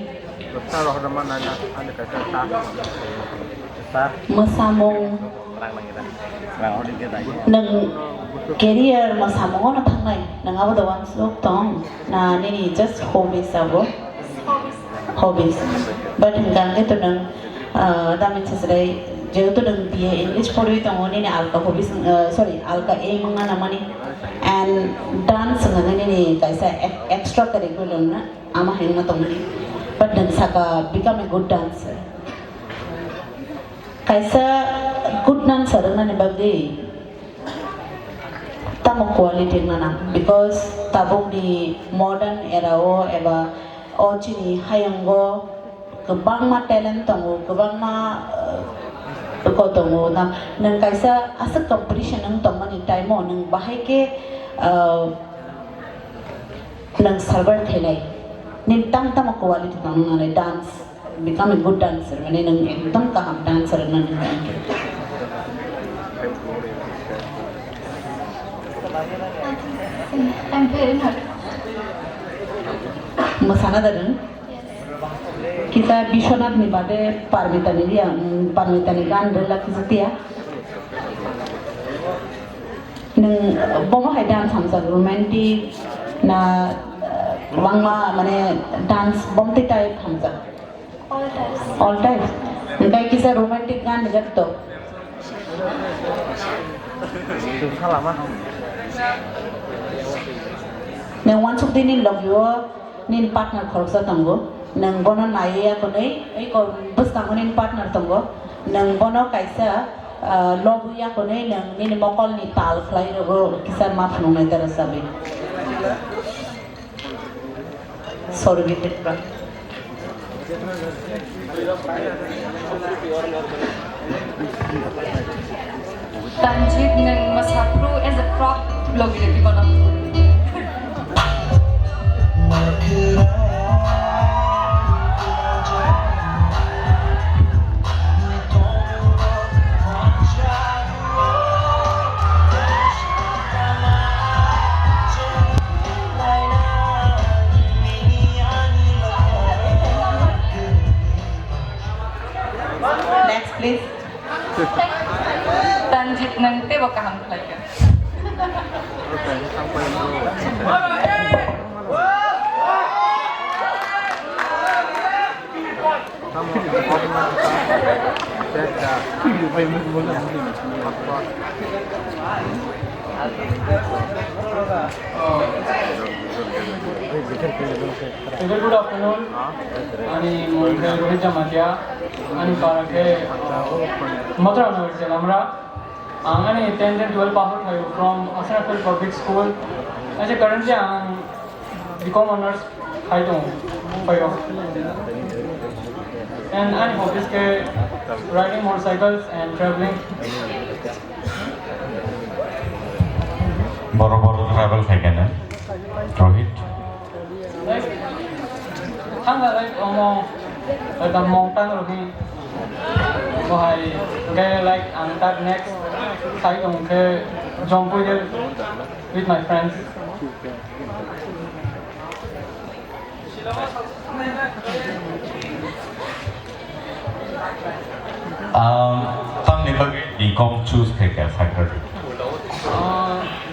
Masamong nang career masamong na thangnai nang abo dawan sok tong na nini just hobbies abo. Hobbies. But hinggang itu nang dami cesrai jauh tu nang BA English pori itu ngoni ni alka hobbies alka aim nga namani and dance nga ni kaisa extra curricular na ama hinga tong ni but nang saka become a good dancer. kaisa good dancer nani bagdi tamo quality nana because tabuk di modern era o eba ochini hayongo kebang ma talent tongo kebang ma ko tongo na nang kaisa asa competition nang tomani time o nang bahai ke nang server khelai nin tam quality tongo na dance become a good dancer mane nang ekdam kaham dancer nani I'm very not. Masana daran kita Bishonat ni bade parmitani gan dela kisatia nang bomo hai dance hamsa romantic na wangma mane dance bomti type hamsa all types ngai kisa romantic gan jatto nang once of dinin love you nin partner khorsa tango nang bono naiya ko nei ei ko bus tango nin partner tango nang bono kaisa love ya ko nei nang nin mokol ni tal khlai ro kisa maf no nei tara sabe sorry with it bra Tanjit nang masapru as a prop blog di kono. next please Tanjit nang te bakaham khlai ka. Good afternoon. Ani Mointe Rohit Jamatia. Ani Parake Mathura University Namra. Angani 10th and 12th pass out from Asrafil Public School. Actually currently I'm BCom honors Haidong 5 and any hobbies ke riding motorcycles and traveling. Boro travel khaikana Rohit Like hanga like like a mountain looking why okay like and that next side on ke jump with my friends. Tam ni bagi BCom choose khaika factor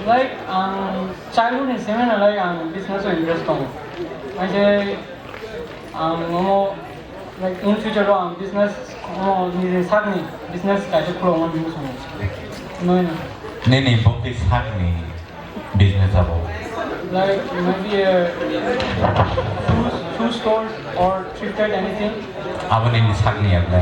Like childhood is same like business or interest on. I say like in future business ni sakni business kaise pro man musu. No. Nini bokti sakni business abo. Like maybe shoe stores or thrifted anything. Abo nini sakni abla.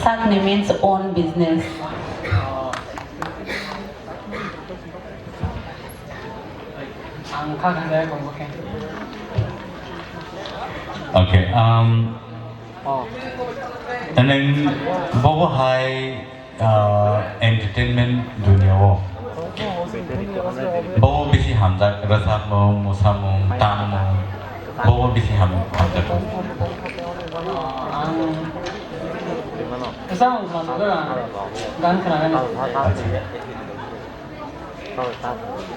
Sagni means own business. Okay. And then bobo high entertainment dunia wo. Bobo bisi hamzat rasamu musamu tamu. Bobo bisi hamzat.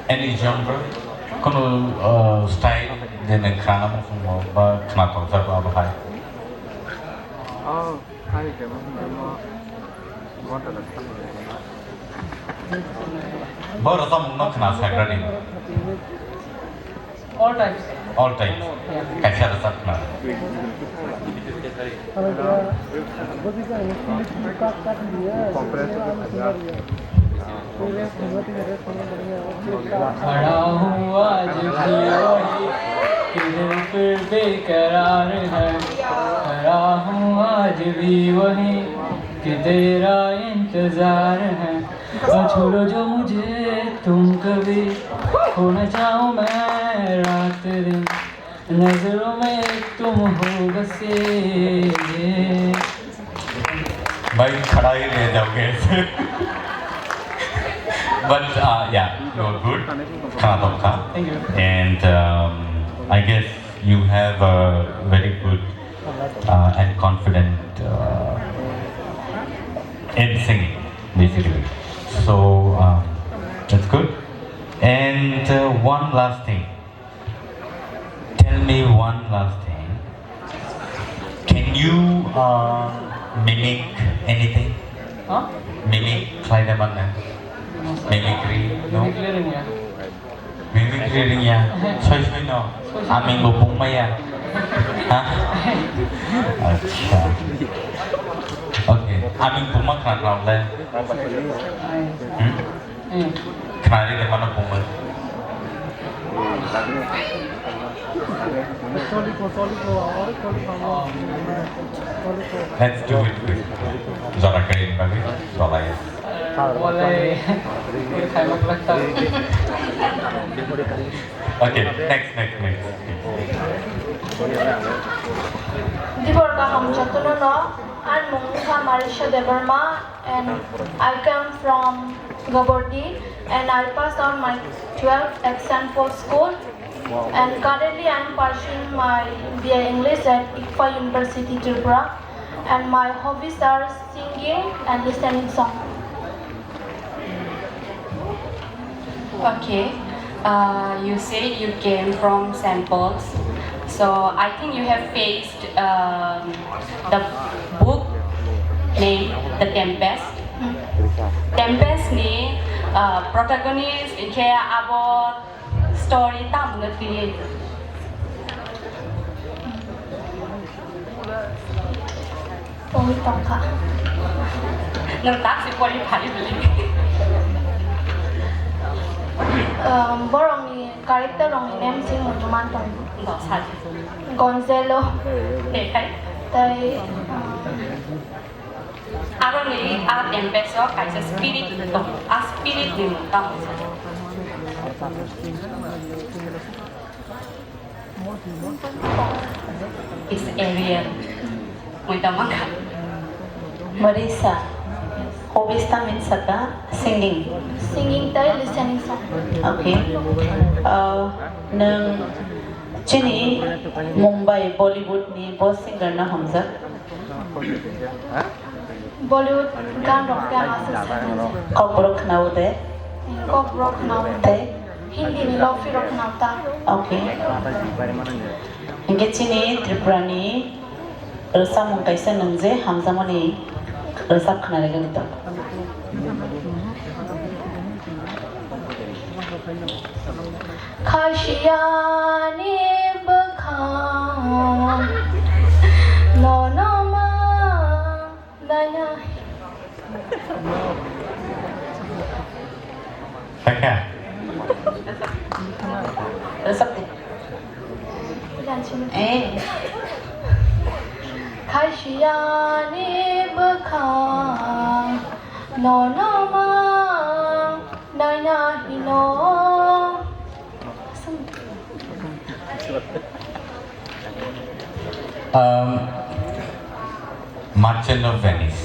Any genre, kono style dengan kerana semua, kenapa tak apa hai? Baru rasa mungkin kenapa saya ni? All types. All types. Kaisa rasa kenapa? खड़ा हूँ आज भी वही कि दिल फिर बेकरार है खड़ा हूँ आज भी वही कि तेरा इंतजार है और छोड़ो जो मुझे तुम कभी खो न जाऊँ मैं रात दिन नजरों में तुम हो बसे भाई खड़ा ही रह जाओगे ऐसे but yeah, you're good. Thank you. And I guess you have a very good and confident in singing, basically. So that's good. And one last thing. Tell me one last thing. Can you mimic anything? Huh? Mimic, try them on that. Mimicry, no? Mimicry rin ya. Soy no. Aming bubong maya. Ha? Acha. Okay. Aming bumang kan raw le. Khnari le mana bumang. Let's do it quick. Zara karin bagi. Soalnya. Boleh. Okay, next. Diborka Hamchatuno and Mungha Marisha Devarma, and I come from Gabordi, and I passed on my 12th at Stanford School, and currently I am pursuing my BA English at Icfai University Tiprasa, and my hobbies are singing and listening song. Okay, you say you came from samples, so I think you have faced the book named The Tempest. Tempest ni protagonist kaya about story tam ngerti. Poli tongka. Ngertak si poli kali beli. Borong ni karakter rong name sing mutuman tong. Gonzalo. Tay. Aron ni art Tempest so kaisa spirit to, spirit ni tam. Is Ariel. Muy tamang. Marisa. Hobbies means singing. Singing tay listening song. Okay. Nang chini Mumbai Bollywood ni boss singer na Hamza. Bollywood gan rock ka asa. Kokborok naude. Kokborok naude. Hindi ni lofi rock nauta. Okay. Hingga chini Tripura ni Rasa mungkaisa nangze Hamza moni Rasa kenal lagi gitu. Khashiyani bakham nonoma dana. Teka. Resep deh. Khashiyani bakham nonoma dana hino. Merchant of Venice.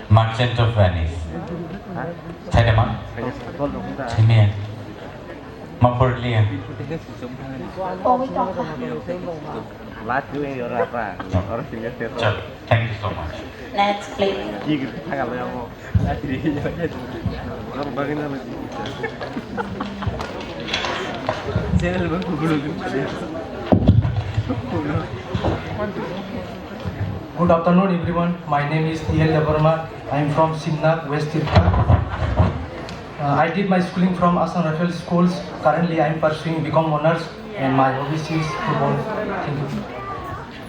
Merchant of Venice. Saya ada mana? Sini ya. Mapurli ya. Thank you so much. Next please. Good afternoon everyone. My name is T.L. Devarma. I am from Simnath, West Tirupati. I did my schooling from Assam Rifle Schools. Currently I am pursuing BCom Honors and my hobbies is football. Thank you.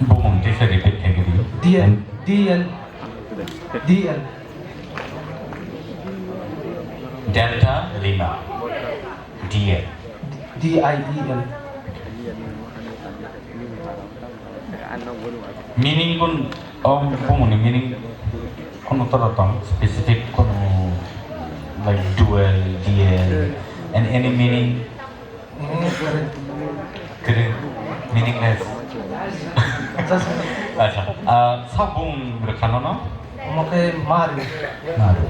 Bumung, bisa repeat lagi dulu. DL. Delta Lima. DL. DIEL. Meaning kun bumuni meaning kun utara specific kun like dual, DL, and any meaning. Keren, meaningless. Acha, sabung berkano no? Moke Maru. Maru.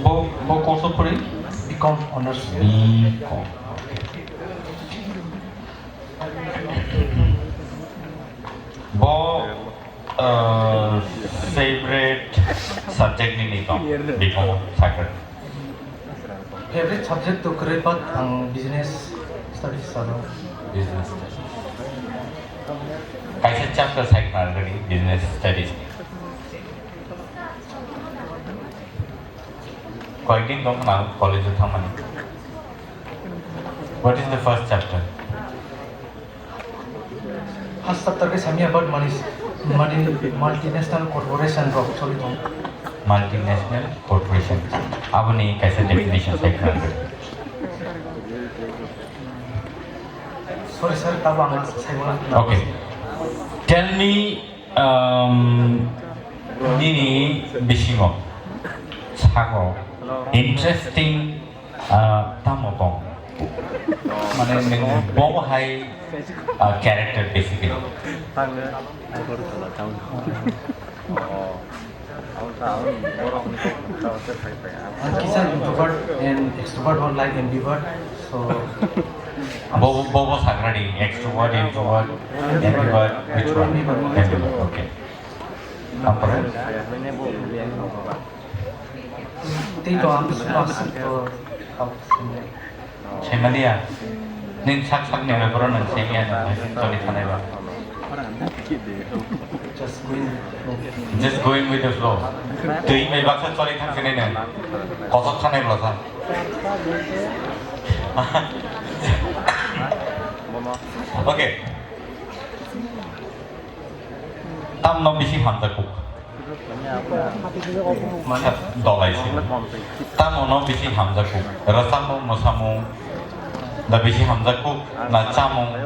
Bo course puri? BCom honors. BCom. Bo favorite subject ni to? BCom sacred. Favorite subject to kerepat ang business studies saro. Business studies. Kaisa chapter sacred already business studies. Quite dong now college of Thamani. What is the first chapter? First chapter is about multinational corporation ro solidong. Multinational corporation. अब नहीं कैसे definition sacred. Sorry sir, tabo ang saya ulang. Okay. Tell me, nini bishimo, sago, interesting, tamotong. Mana neng bobo hai character basically. Kisah introvert and extrovert or like ambivert. So bobo sagradi, extrovert, introvert, ambivert, which one? Ambivert. Okay. Apa? Tito ang masuk to Cemalia. Nin sak ni na koron ng semia na sorry tanay ba. Just going with the flow. Tuy may baksa sorry thang sini na. Kosok tanay ba sa? Okay. Tam no bisi hamza kuk. Mana dolai sih. Tam no bisi hamza kuk. Rasamu mosamu. Da bisi hamza kuk. Na camu.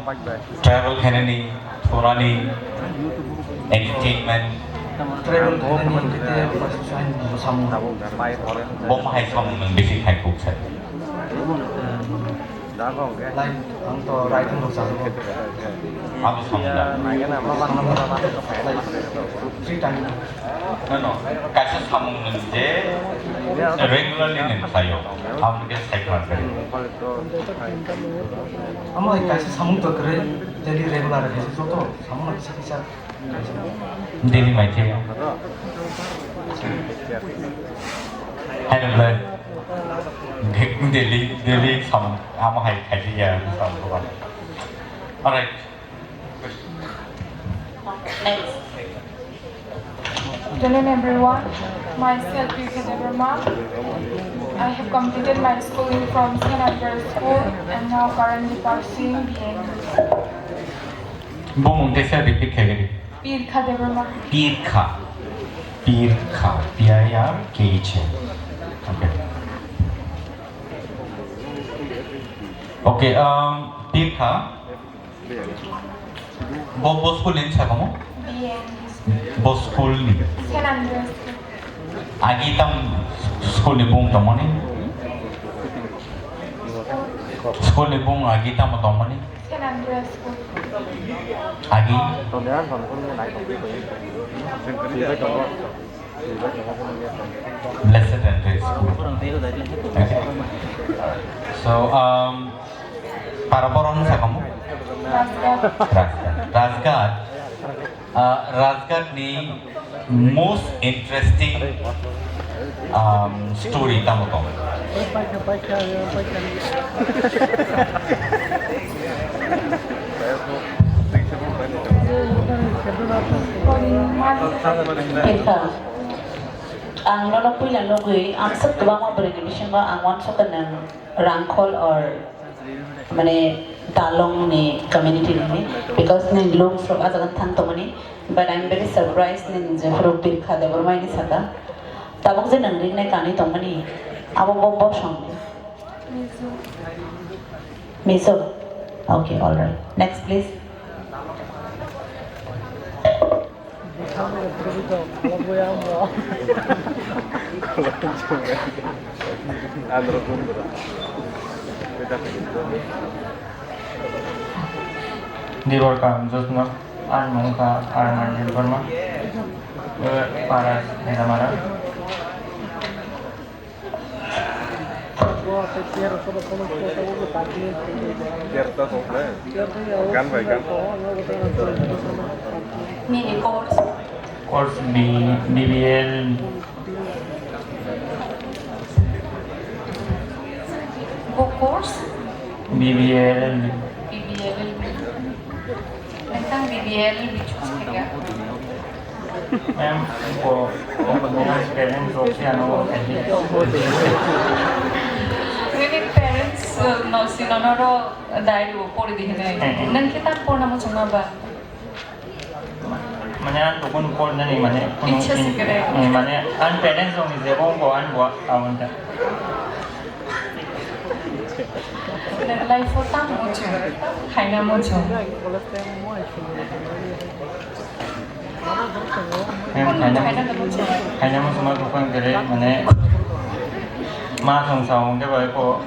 Travel khenani. Thorani. Entertainment. travel khenani kita persuasion mosamu. Bom hai samu nang bisi hai kuk sai. Like untuk writing dosa tu. Apa samu dah? Like free time. No. Kaisa samu nang je regularly nang sayo. Am ke sai kar kare. Amo kaisa samu tu kere jadi regular kaisa tu tu samu nak bisa. Daily mai che. Hello. Daily some am hai idea some one. All right. Next. Good evening everyone. Myself Icfai Tiprasa. I have completed my schooling from St. Andrews School and now currently pursuing BA. Bom desa repeat kagari. Icfai Tiprasa. Pirkha. PIRKH. Okay. Okay, Pirkha. Bo school in sa kamu? BA. Bo school ni. St. Andrews School. Agi tam school ni bung tamani. School ni bung agi tam tamani. St. Andrews School. Agi. Blessed Andrews School. Okay. So Paraboron sa kamu? Razgat ni most interesting story tamo to. Ang lolo puilan logui ang sab tubang mo beri bising ba ang wan so kanang rangkol or mane dalong ni community ni because ni long from azagan thang to mani but I'm very surprised ni je from Pirkha Tiprasa ni saka tabok je nang ring na kani to mani abo bombo song Miso. Okay, all right. Next, please. Diborka Josno and Monka Armand Burma. Paras Hedamara. Mini course. Course BBL. Book course. BBL. BBL. Tentang BBL bicara. Ma'am, po, parents okay ano Maybe parents no sinonoro diary pori dihine. Nang kita po na mo chunga ba? Manya tukun po na ni manya. Ichha sikre. Manya an parents ong isebong ko an bo awanta. Life for tam mo chung. Haina mo chung. Hanya mo semua tukang kere mana ma song song ke boy ko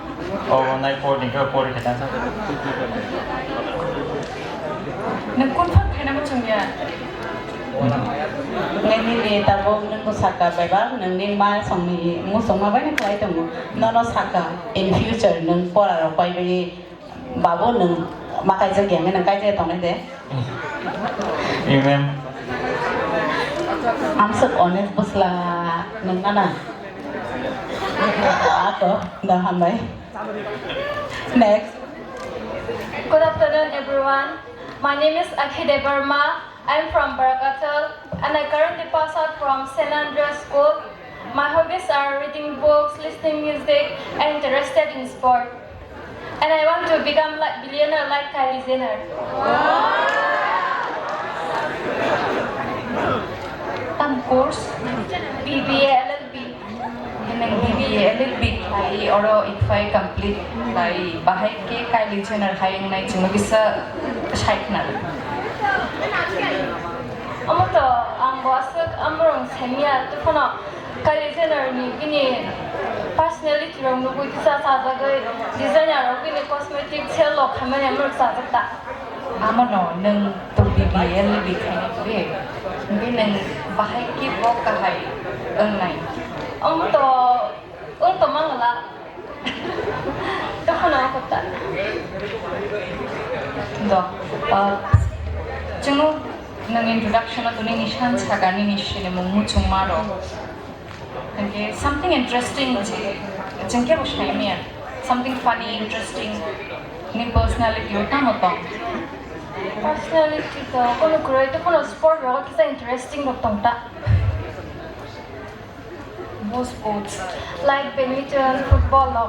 overnight boarding ke board kita sa Nagkun pa haina mo chung ya. Ngayon ni tabong nang saka beba nang ning ma song ni mo song ma ba ni kai tong no saka in future nang pora ro pai bi babo nang makai je gyang nang kai je tong ne de. Amen. I'm so honest busla nang ana. Ako dah hambai. Next. Good afternoon, everyone. My name is Icfai Tiprasa. I'm from Kwtal and I currently pass out from St. Andrews School. My hobbies are reading books, listening music, and interested in sport. And I want to become like billionaire like Kylie Jenner. Tam course BBLLB. Nang BBLLB kai oro Icfai complete kai bahai ke Kylie Jenner hayang nai chung bisa shaik na. Amuto ang boasuk amrong semia tu kono Kylie Jenner ni bini personality rong nubu kisa sa jagai designer rong bini cosmetic selo khamane amrong sa jata. Amano nang to BBLLB kai na be. Nang bahai ke bok kahai nai. Amuto mangala. Tu kono aku tak. Do. Jungo nang introduction to ning ishan sagani nishine mo chung maro. Okay, something interesting je. Jengke bosai mia. Something funny, interesting. Ni personality ota mo to. Personality to kono kurai to kono sport ro kisa interesting ro tongta. Most sports like badminton, football lo.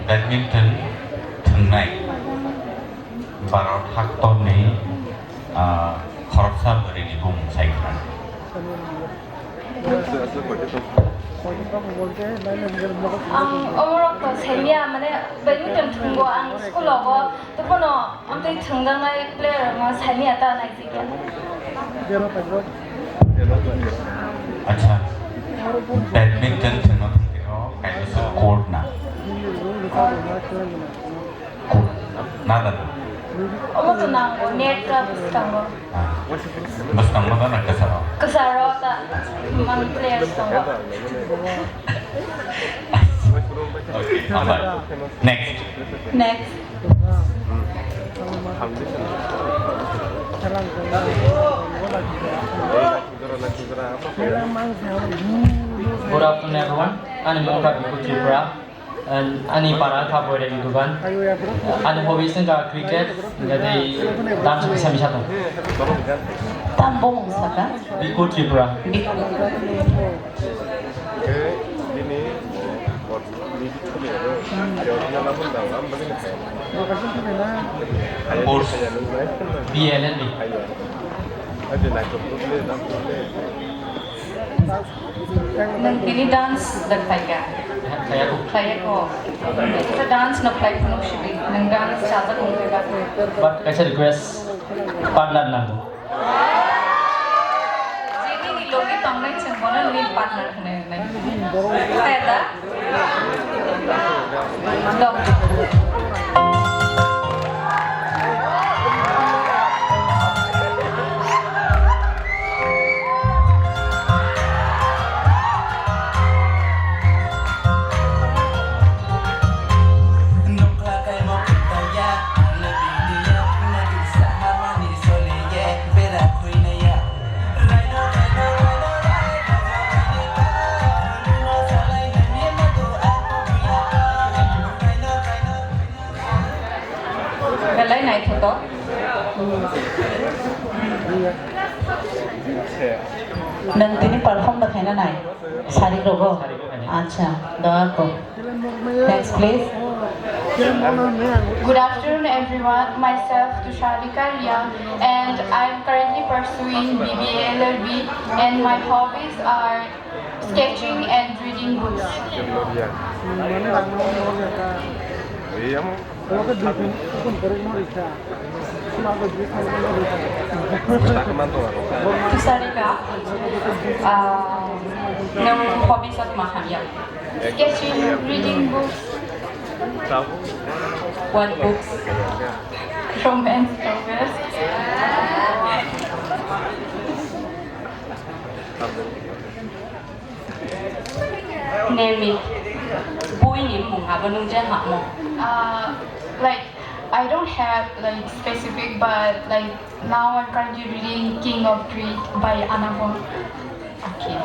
Badminton tonight Barat Hakton ni khabaksa beri ni bung saya kan. Omorok to semia mane badminton thunggo ang school logo to kono amte thungdang nai player ma semia ta nai sikan. Acha badminton tengok kayak court na. Court nada tu. Omoto nango net ka bustango. Bas kamu tu nak kesana. Kesaro ta man players tonggo. Okay, ambil. Next. Next. Good afternoon, everyone. I'm Kwtal Frehser'S and I'm para Kokborok Song. I'm hobbies nggak cricket, jadi dance bisa satu. Tambong saka. Kwtal Frehser'S. Course BLLB. Nang kini dance dagpay ka. Kaya ko. Kita dance na play ko nung shibi. Nang dance sa kung diba. But kasi request partner lang ko. Jadi ni logi tong nang sembono ni partner kene nang. Kaya Dok. Galay na ito to. Nang tini perform da khaina nai. Sari rogo. Acha, doa ko. Next please. Good afternoon, everyone. Myself, Tusharika Ria, and I'm currently pursuing BBA LLB, and my hobbies are sketching and reading books. Tusarika. Nang hobbies at mahaya. Sketching, reading books, What books? romance novels. Name it. Bui ni mung apa nung jen hak mo. Like, I don't have like specific, but like now I'm currently reading King of Greed by Anna Wong. Okay.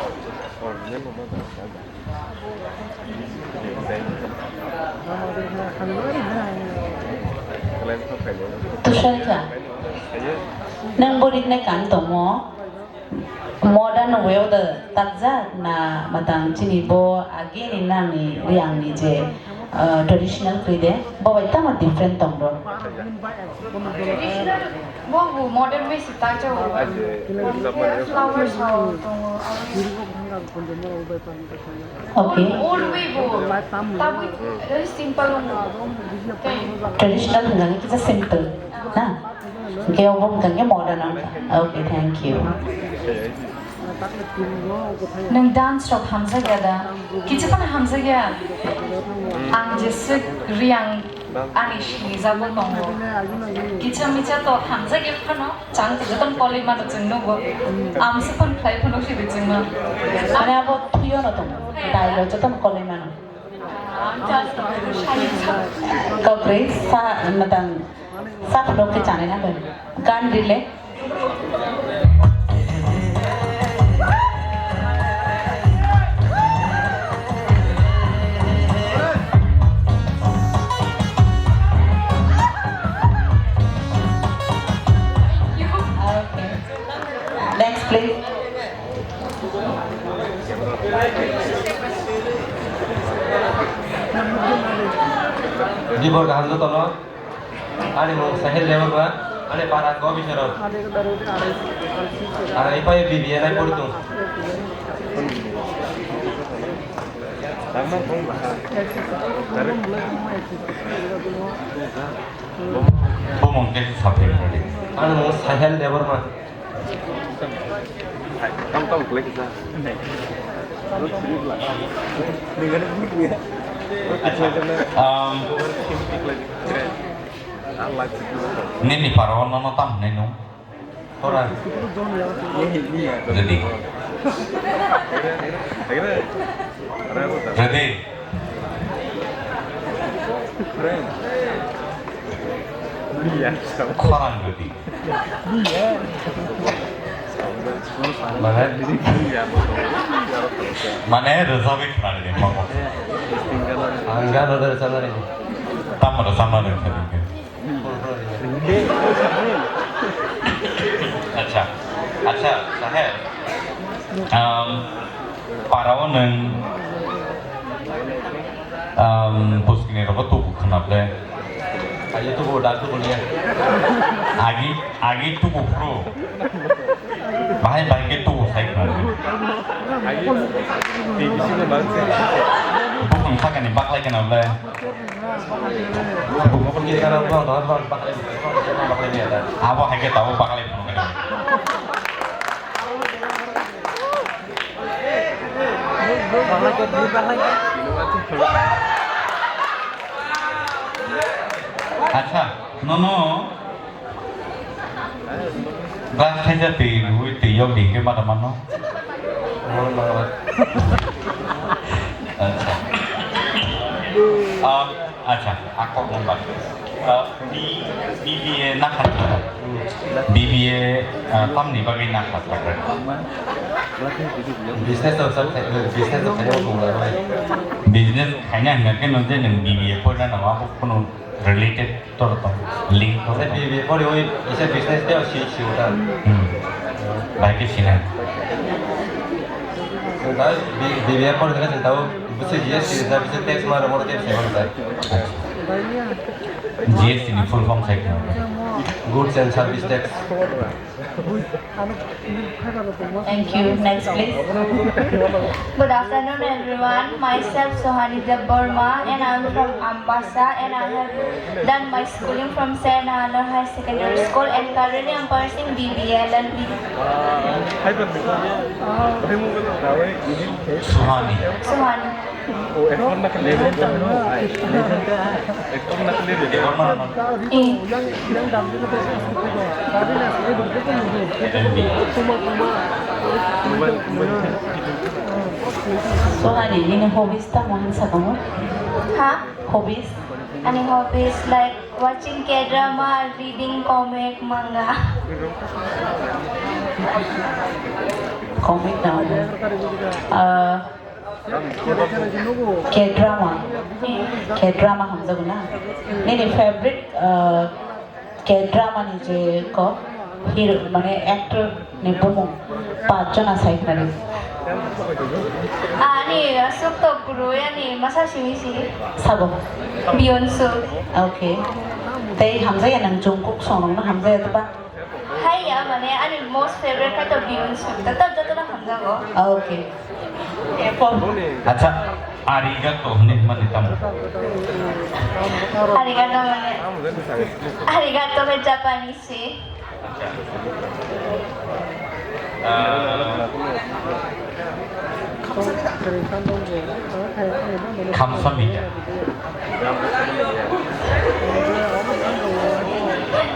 Tusharika. Nang bodit na kanto mo. Modern way the takza na matang chinibo again inang ni riang ni je traditional kride bo ita ma different tongro. Traditional, wo modern way sita jo flowers ho Okay. old way wo tabu very simple wo. Traditional hanggang kita simple. Na. Kaya wong kanya modern ang. Okay, thank you. Nang dance rok hamza gada. Kita pan hamza gada. Ang jesik riang anish ni zabo tongo. Kita micha to hamza gada pano. Chang kita tong poli ma to jengno go. Am se pan play pano si jengma. Ane abo tuyo no tong. Dialogue jatong kolay mano. Kau praise sa matang sa pano ke chane na ben. Gan dile. Next, please. Di bawah dahan tu tolong. Ada mau sahel level ba? Ada parat kau bisa rot. Ada apa ya bibi? Ada pun tu. Bomong kasi sampai ni. Ada mau sahel level ba? Tông click ra. Nini parawan nono tam nenu. Orang. Jadi. Jadi. Orang jadi. Mana rezavik mana ni mako. Angga ada sana ni. Tam ada sama ni tadi. Acha, acha, Sahel. Parawan puskini robot tu bukan apa. Aja tu bodoh tu boleh. Agi tu pro. Bahaya bahaya tu saikna bukan sakan ni baklai kana boleh bukan kiri kanan doang pakai ni ada apa hake tahu baklai pun kana अच्छा no Gak saja tiup di ke mana-mana. Acha, aku ngomong. BBA nak hati. BBA tam ni bagi nak hati. Bisnes tu saya bukan. Bisnes hanya kan nanti yang BBA pun ada nama pun related tu link tu. Saya BBA pun dia isi bisnes dia sih udah. Baik sih nih. Kalau BBA pun kita tahu bisa GST, bisa tax mana mana tax mana tak. GST ni full form saya kena. Goods and Service Tax. Thank you. Next, please. Good afternoon, everyone. Myself Sohani Burma, and I'm from Ambassa, and I have done my schooling from St. Anna High Secondary School, and currently I'm pursuing BBLLB. Sohani. Sohani. Sohani, ini hobbies tak mohon sakamu? Huh? Hobbies? Any hobbies like watching K-drama, reading comic, manga. Comic now. K-drama. K-drama hamza guna. Ini favorite K-drama ni je ko hero mane actor ni bomo 5 জন আছে এখানে Ani sukto guru yani Masashi Mishi. Sabo. Beyonce. Okay. Tay hamza ya nang Jungkook song na hamza ya ba? Hai ya mane ani most favorite ka to Beyonce. Tatap jato na hamza ko. Okay. Acha, arigato ni mane tamu. Arigato mane. Arigato ke Japanese. 감사합니다.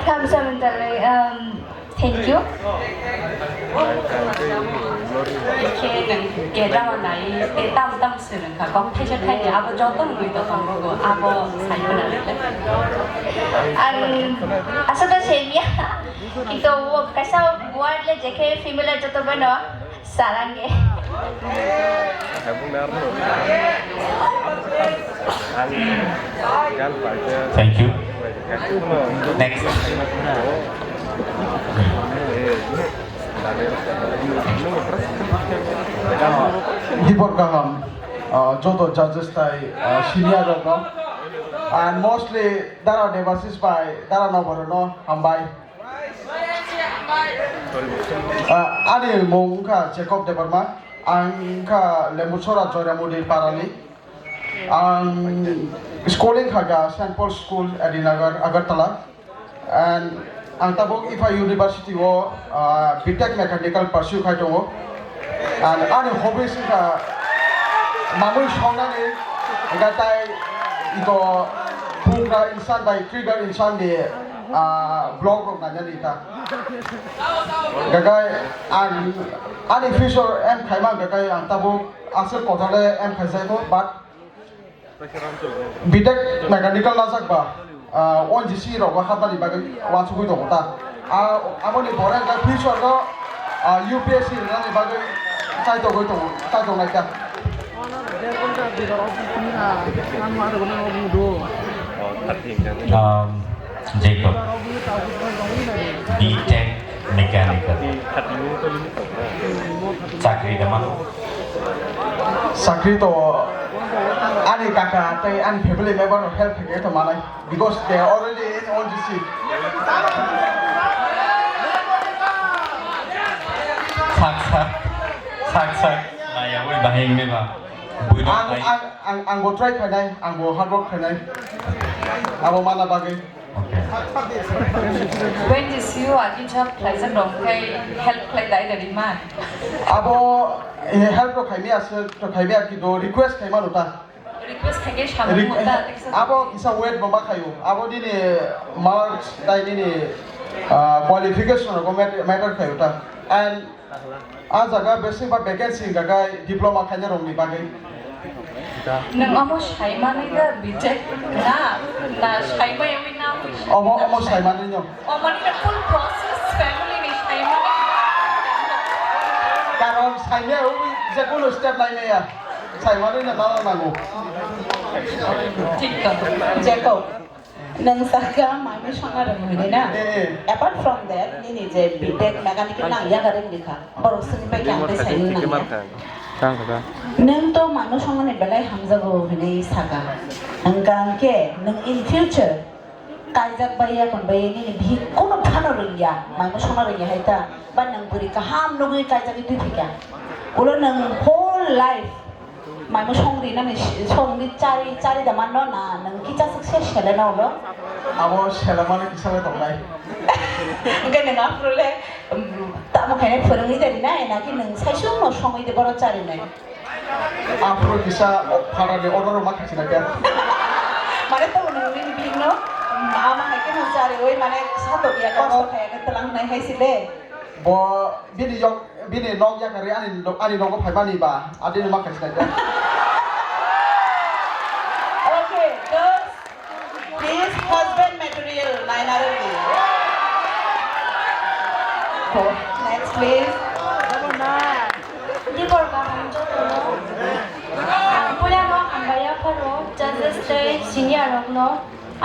Kamsahamnida. Thank you. K-drama này để tâm sự cả có thể cho thấy abo cho tôi người tôi còn có abo sai bên này Asal saya itu kasau buat le jeke female aja tu beno sarange. Thank you. Next. Diporkaham, joto judges tai senior joto, and mostly there are devices by there are no hambai. Ani mongka Jacob de Burma, angka lemusora joramudi parali, schooling kaga St. Paul School Adinagar Agartala, and Tabuk Icfai University wo BTech Mechanical pursue kaitongo, and ani hobbies ka mamul shonani gatai ito bunga insan by trigger insan de blog ro nanyanita gagai ani future em khaima gagai Tabuk asal kotale em khaisai ko but BTech Mechanical nasak ba on GC ro wa khabali bagai wa chugui do ta amoni bore ga future ro UPSC na ni bagai tai to goi to tai to nai ta Jacob BTech Mechanical Sakri teman Sakri to ani kaka tai an family member help ke to manai because they are already in OGC Saksa sak naya oi bahing me ba buino kai ang bo try khanai ang bo hard work khanai abo mana bagai When did you job Frehser'S Rokni help play the demand? abo help ro khaimi ase to khaimi ki do request khaima nota Request khage shamung mota abo isa weight mama khayo abo dini marks dai dini qualification ko matter khayo ta and ajaga basic ba vacancy gaga diploma khanya rong ni bagai nang amo shaima niga bijek na shaima yami na amo shaima ni no amo ni full process family ni shaima karon shaima je kulo step line ya shaima ni na nango ঠিক তো Jeko nang saka mai mi sanga rang ni na apart from that ni je bitek mechanical nang ya garing dikha borok sing pe kyang te sai nang nang to manu sanga ne belai hamjago hini saka angkang ke nang in future kaijak baya kon baya ni bhi kono phano ringya manu sanga ringya haita ban nang buri ka ham nugui kaijak itu thikya ulo nang whole life manu songri na ni songri cari daman no na nang kita sukses shele na ulo abo shele mane kisale tonglai enggak nang afrole tak mau kene phurungi dari na ena ki nang saisung no songi de boro cari na afro bisa phara de order ma khachina kya mane to nang ni bino ama hai ke no cari oi mane sato ya kosto kaya ke telang nai hai sile bo bini nog ya kare ani nog phai bani ba adin ma khachina kya okay girls please husband material 900 next please Di borga hamjo tono. Punya no ambaya paro judges day senior rokno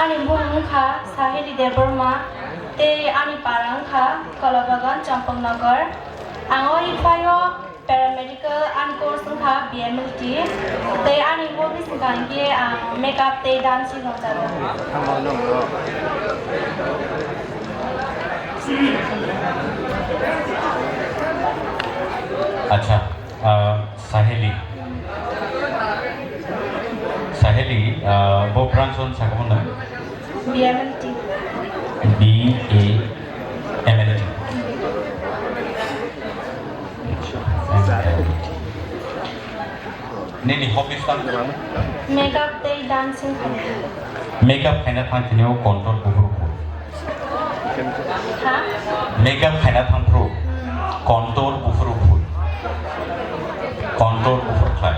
ani bung kha saheli deborma te ani parang kha kalabagan champangnagar ango Icfai paramedical and course kha BMLT te ani hobbies gange makeup te dancing no chalo अच्छा सहेली वो branch on sakamo na BMLT BAMLT Nini hobbies tam makeup te dancing makeup kaina thang tineo contour bufur ha makeup kaina thang pro contour bufur contour bufur khai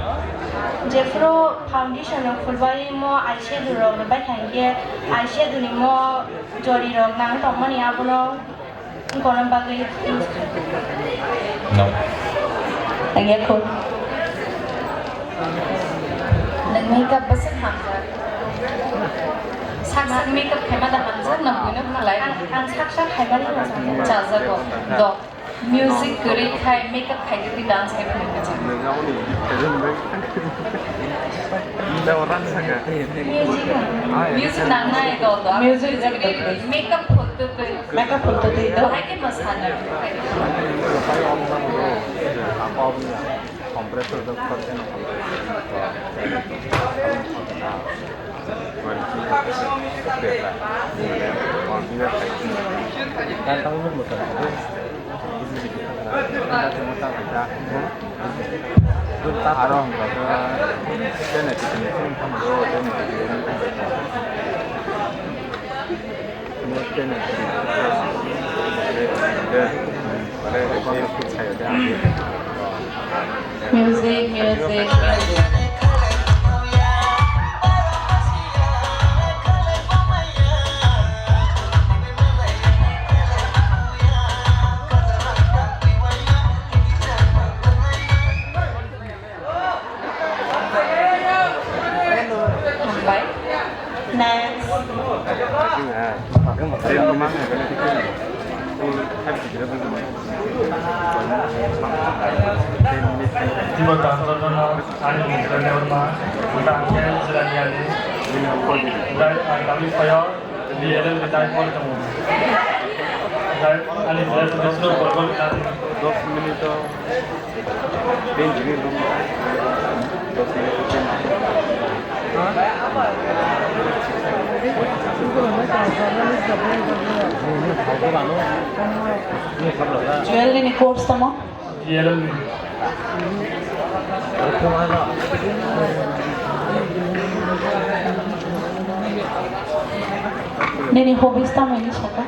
Jeffro foundation of Fulbai mo eyeshadow rog ba thange eyeshadow ni mo jori rog nang tomani abuno kono bagai no Thank you. nang makeup basit hamza sak makeup khema da hamza na buino khalai ang sak khaibani no chaza go do music guri khai makeup khai di dance khai bani cha music nang na go do music makeup photo te do hai ke masana music Next. Tiba tantono ani mengkelewarma kita angkel seraniani dan kami payah di LL kita pun temu. ani saya sudah bergol kan. 10 menit to 10 menit dulu. 10 menit. Jual ini course tamo? Jual. Nini hobbies tamo ini siapa?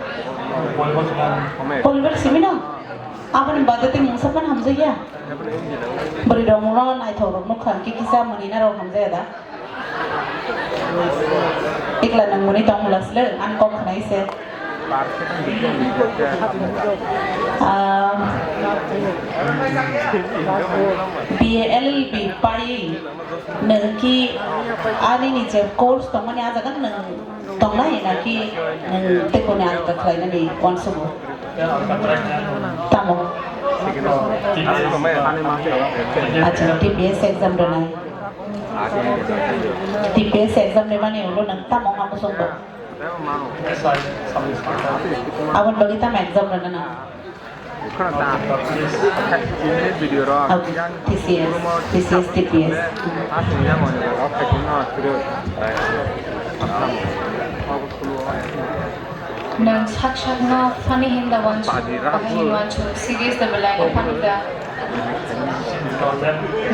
Polver sih mina. Apa nih badatnya musa pan hamzah ya? Beri dong lo naik thorok nukan kisah menina ro hamzah ada. Iklan nang muni dong mulas le an kom khnai se. BLB pai nang ki ani ni je course tong mani aja kan nang tong na ina ki nang tekonial ka klai na ni konsum tamo acha TPS exam dona TPS exam ne mane ulo nang tamo ngamu sombo awan bagi tam exam dona na TCS TPS Nang sakshak na funny hinda wanchu, pahin wanchu, serious the belai funny da.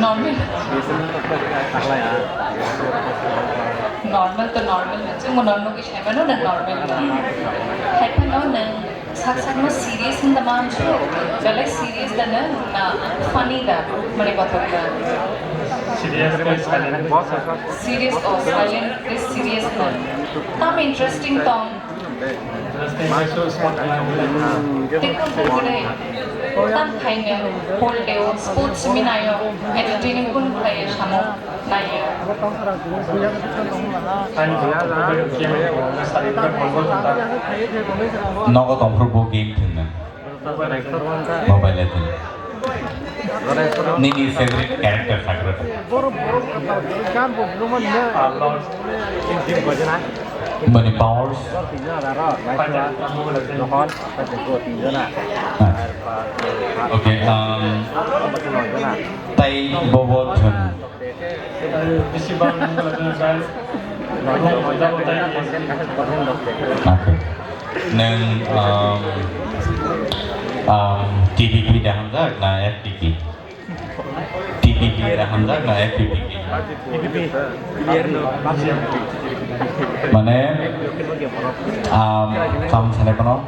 Normal. Normal to normal na. Cuma normal kisah mana na normal. Happen no nang sakshak no serious hinda wanchu, belai serious da na funny da. Mane kotha da. Serious or silent? Serious or silent? This serious na. Tam interesting tom. Tikun pulai, tam kainya, polteo, sports minayo, entertaining pun play samo, nayo. Nogo tomprobo game thingna. Mobile legend. Nini favorite character sakra. Money powers. Okay. Tai bobot thun. Okay. Neng TPP dah hamzah na FTP. TPP dah hamzah na FTP. Mana kamu sana kono?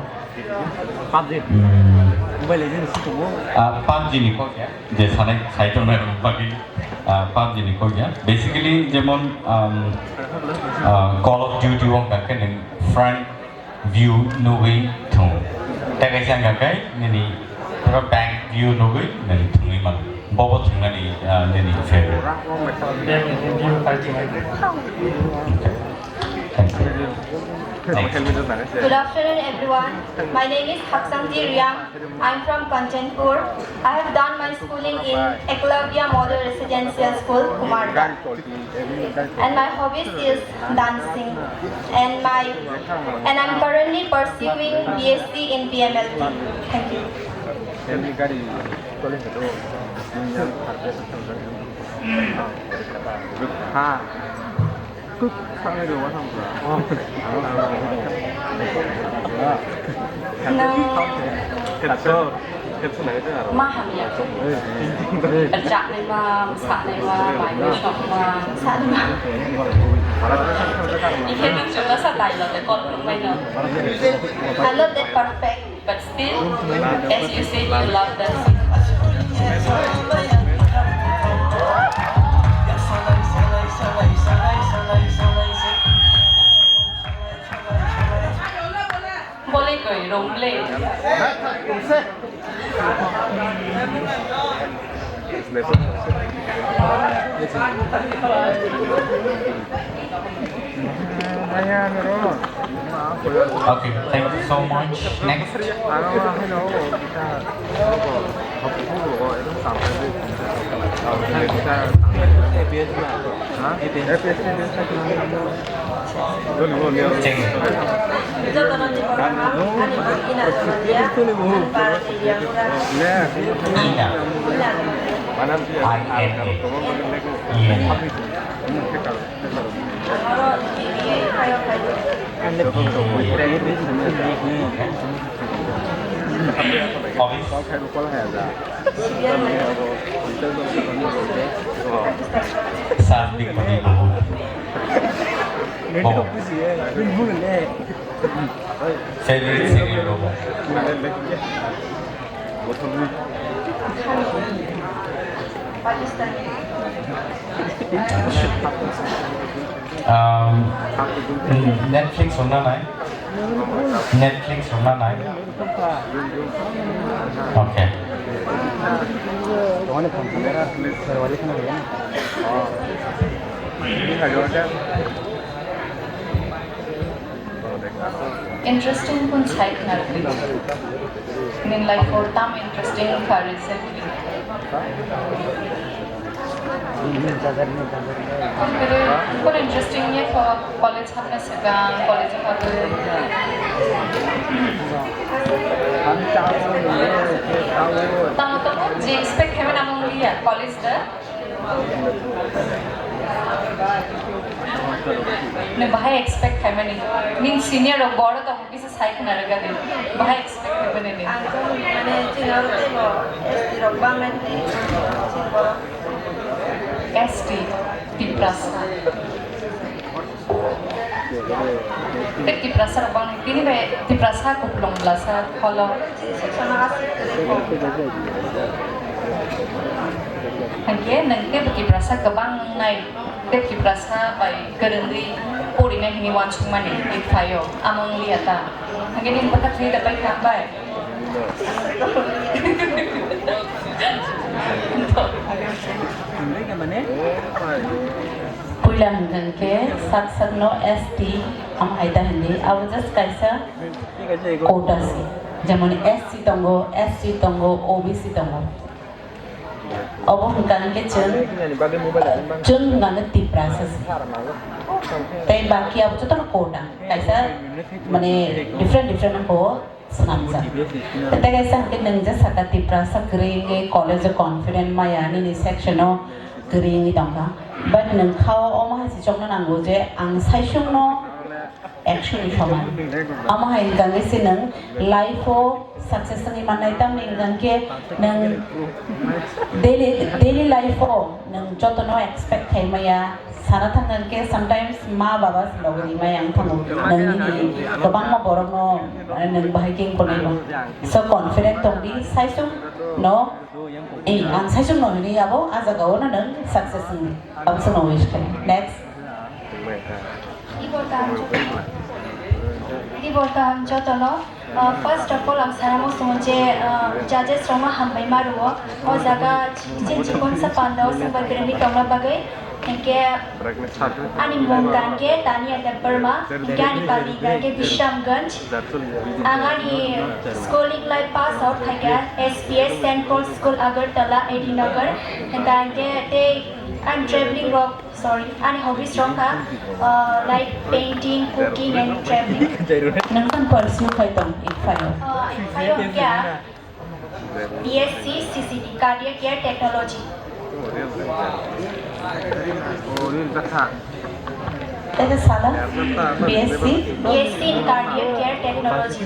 PUBG ni kok ya? Jadi sana saya tu memang bagi PUBG ni kok ya. Basically jemon Call of Duty orang kan yang front view nui tu. Tapi saya kan ni terus back view nui ni tu memang bobot tu ni favorite. Good afternoon, everyone. My name is Haksamji Riyang. I'm from Kanchanpur. I have done my schooling in Eklavya Model Residential School, Kumarda. And my hobbies is dancing. And I'm currently pursuing BSc in PMLT. Thank you. Maham ya. Kerja ni mah, sak ni mah, main shop mah, sak ni mah. Ini kan cuma satu lah, dekor rumah ni. I'm not that perfect. But still, as you say, you love that. Boleh kau romle. Okay, thank you so much. Next. Hobbies. Sabi ko din ako. Favorite serial ko ba? Netflix सुनना ना है? Netflix सुनना ना है? Okay. Interesting pun side narpi. Nin like for tam interesting ka recently. Pun interesting ye for college हमने segan college tamu je expect heaven among liya college da. ने बाहर expect है मैंने नीं senior और बड़ा तो हम किसी side ना लगा दे बाहर expect है मैंने नहीं मैंने चिनार ते वो ST रोबा मैंने ST Tiprasa Tiprasa रोबा नहीं किन्ही में Tiprasa को पुलों बलासा follow Hanya nanti bagi perasa kebang nai, bagi perasa by kerendi puri nai hini wan cuma ni Icfai among liata. Hanya ni pakat ni dapat kampai. Pulang nanti sak no ST am haida hindi. Awas just kaisa kota si. Jamani SC tongo OBC tongo. Ông cần cái chân ngắn cái Tiprasa tay bà kia chúng ta nó cổ đằng cái sao mà này different nó cổ senang sa tay cái sao cái nâng just saka Tiprasa kering cái college confident maya ni section nó kering ni dong ka but nâng khao ông hay chỉ trong nó nang goje ang sai sung no actually saman ama hay kan si nang life o success ni manai tam ning kan ke nang daily life o nang joto no expect thai maya sana thang kan ke sometimes ma baba logri ma yang thamu nang ni to bang ma borok no nang bahiking ko nai so confident tong di sai sung no ang sai sung no ni abo aza ga ona nang success ni ab so no wish next Di borta joto no first of all ang saramo sunje judges roma hambai maruo o jaga jikon sa pandao sa bagirani kamra bagai ke ani mongan ke tani ada Burma gani pali ke Bishamganj angani schooling life pass out thaga SPS St Paul School Agartala Edinagar and ke I'm traveling rock sorry and hobbies wrong like painting cooking and traveling nang kan pursue kay tong Icfai kya BSc CCT cardiac care technology Teka sala BSc in cardiac care technology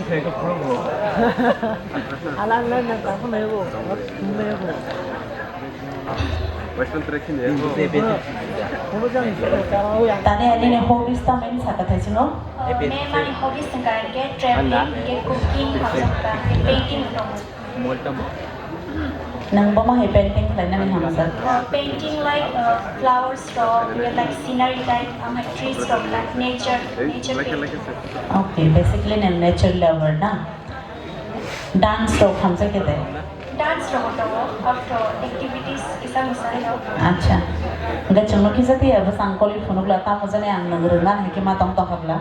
tadi ini nih hobbies tamen sakat hai sino मैं मानी hobbies संकरण के traveling के cooking के painting nang ba mahi painting lai na ni hamasa painting like flowers like scenery type trees like nature okay basically nang nature lover na dance to hamsa ke de dance after activities isa musai ho acha ga chungno ki sati ab sangkoli phonuk la ta mujane ang nagrenga hai ki ma tong to habla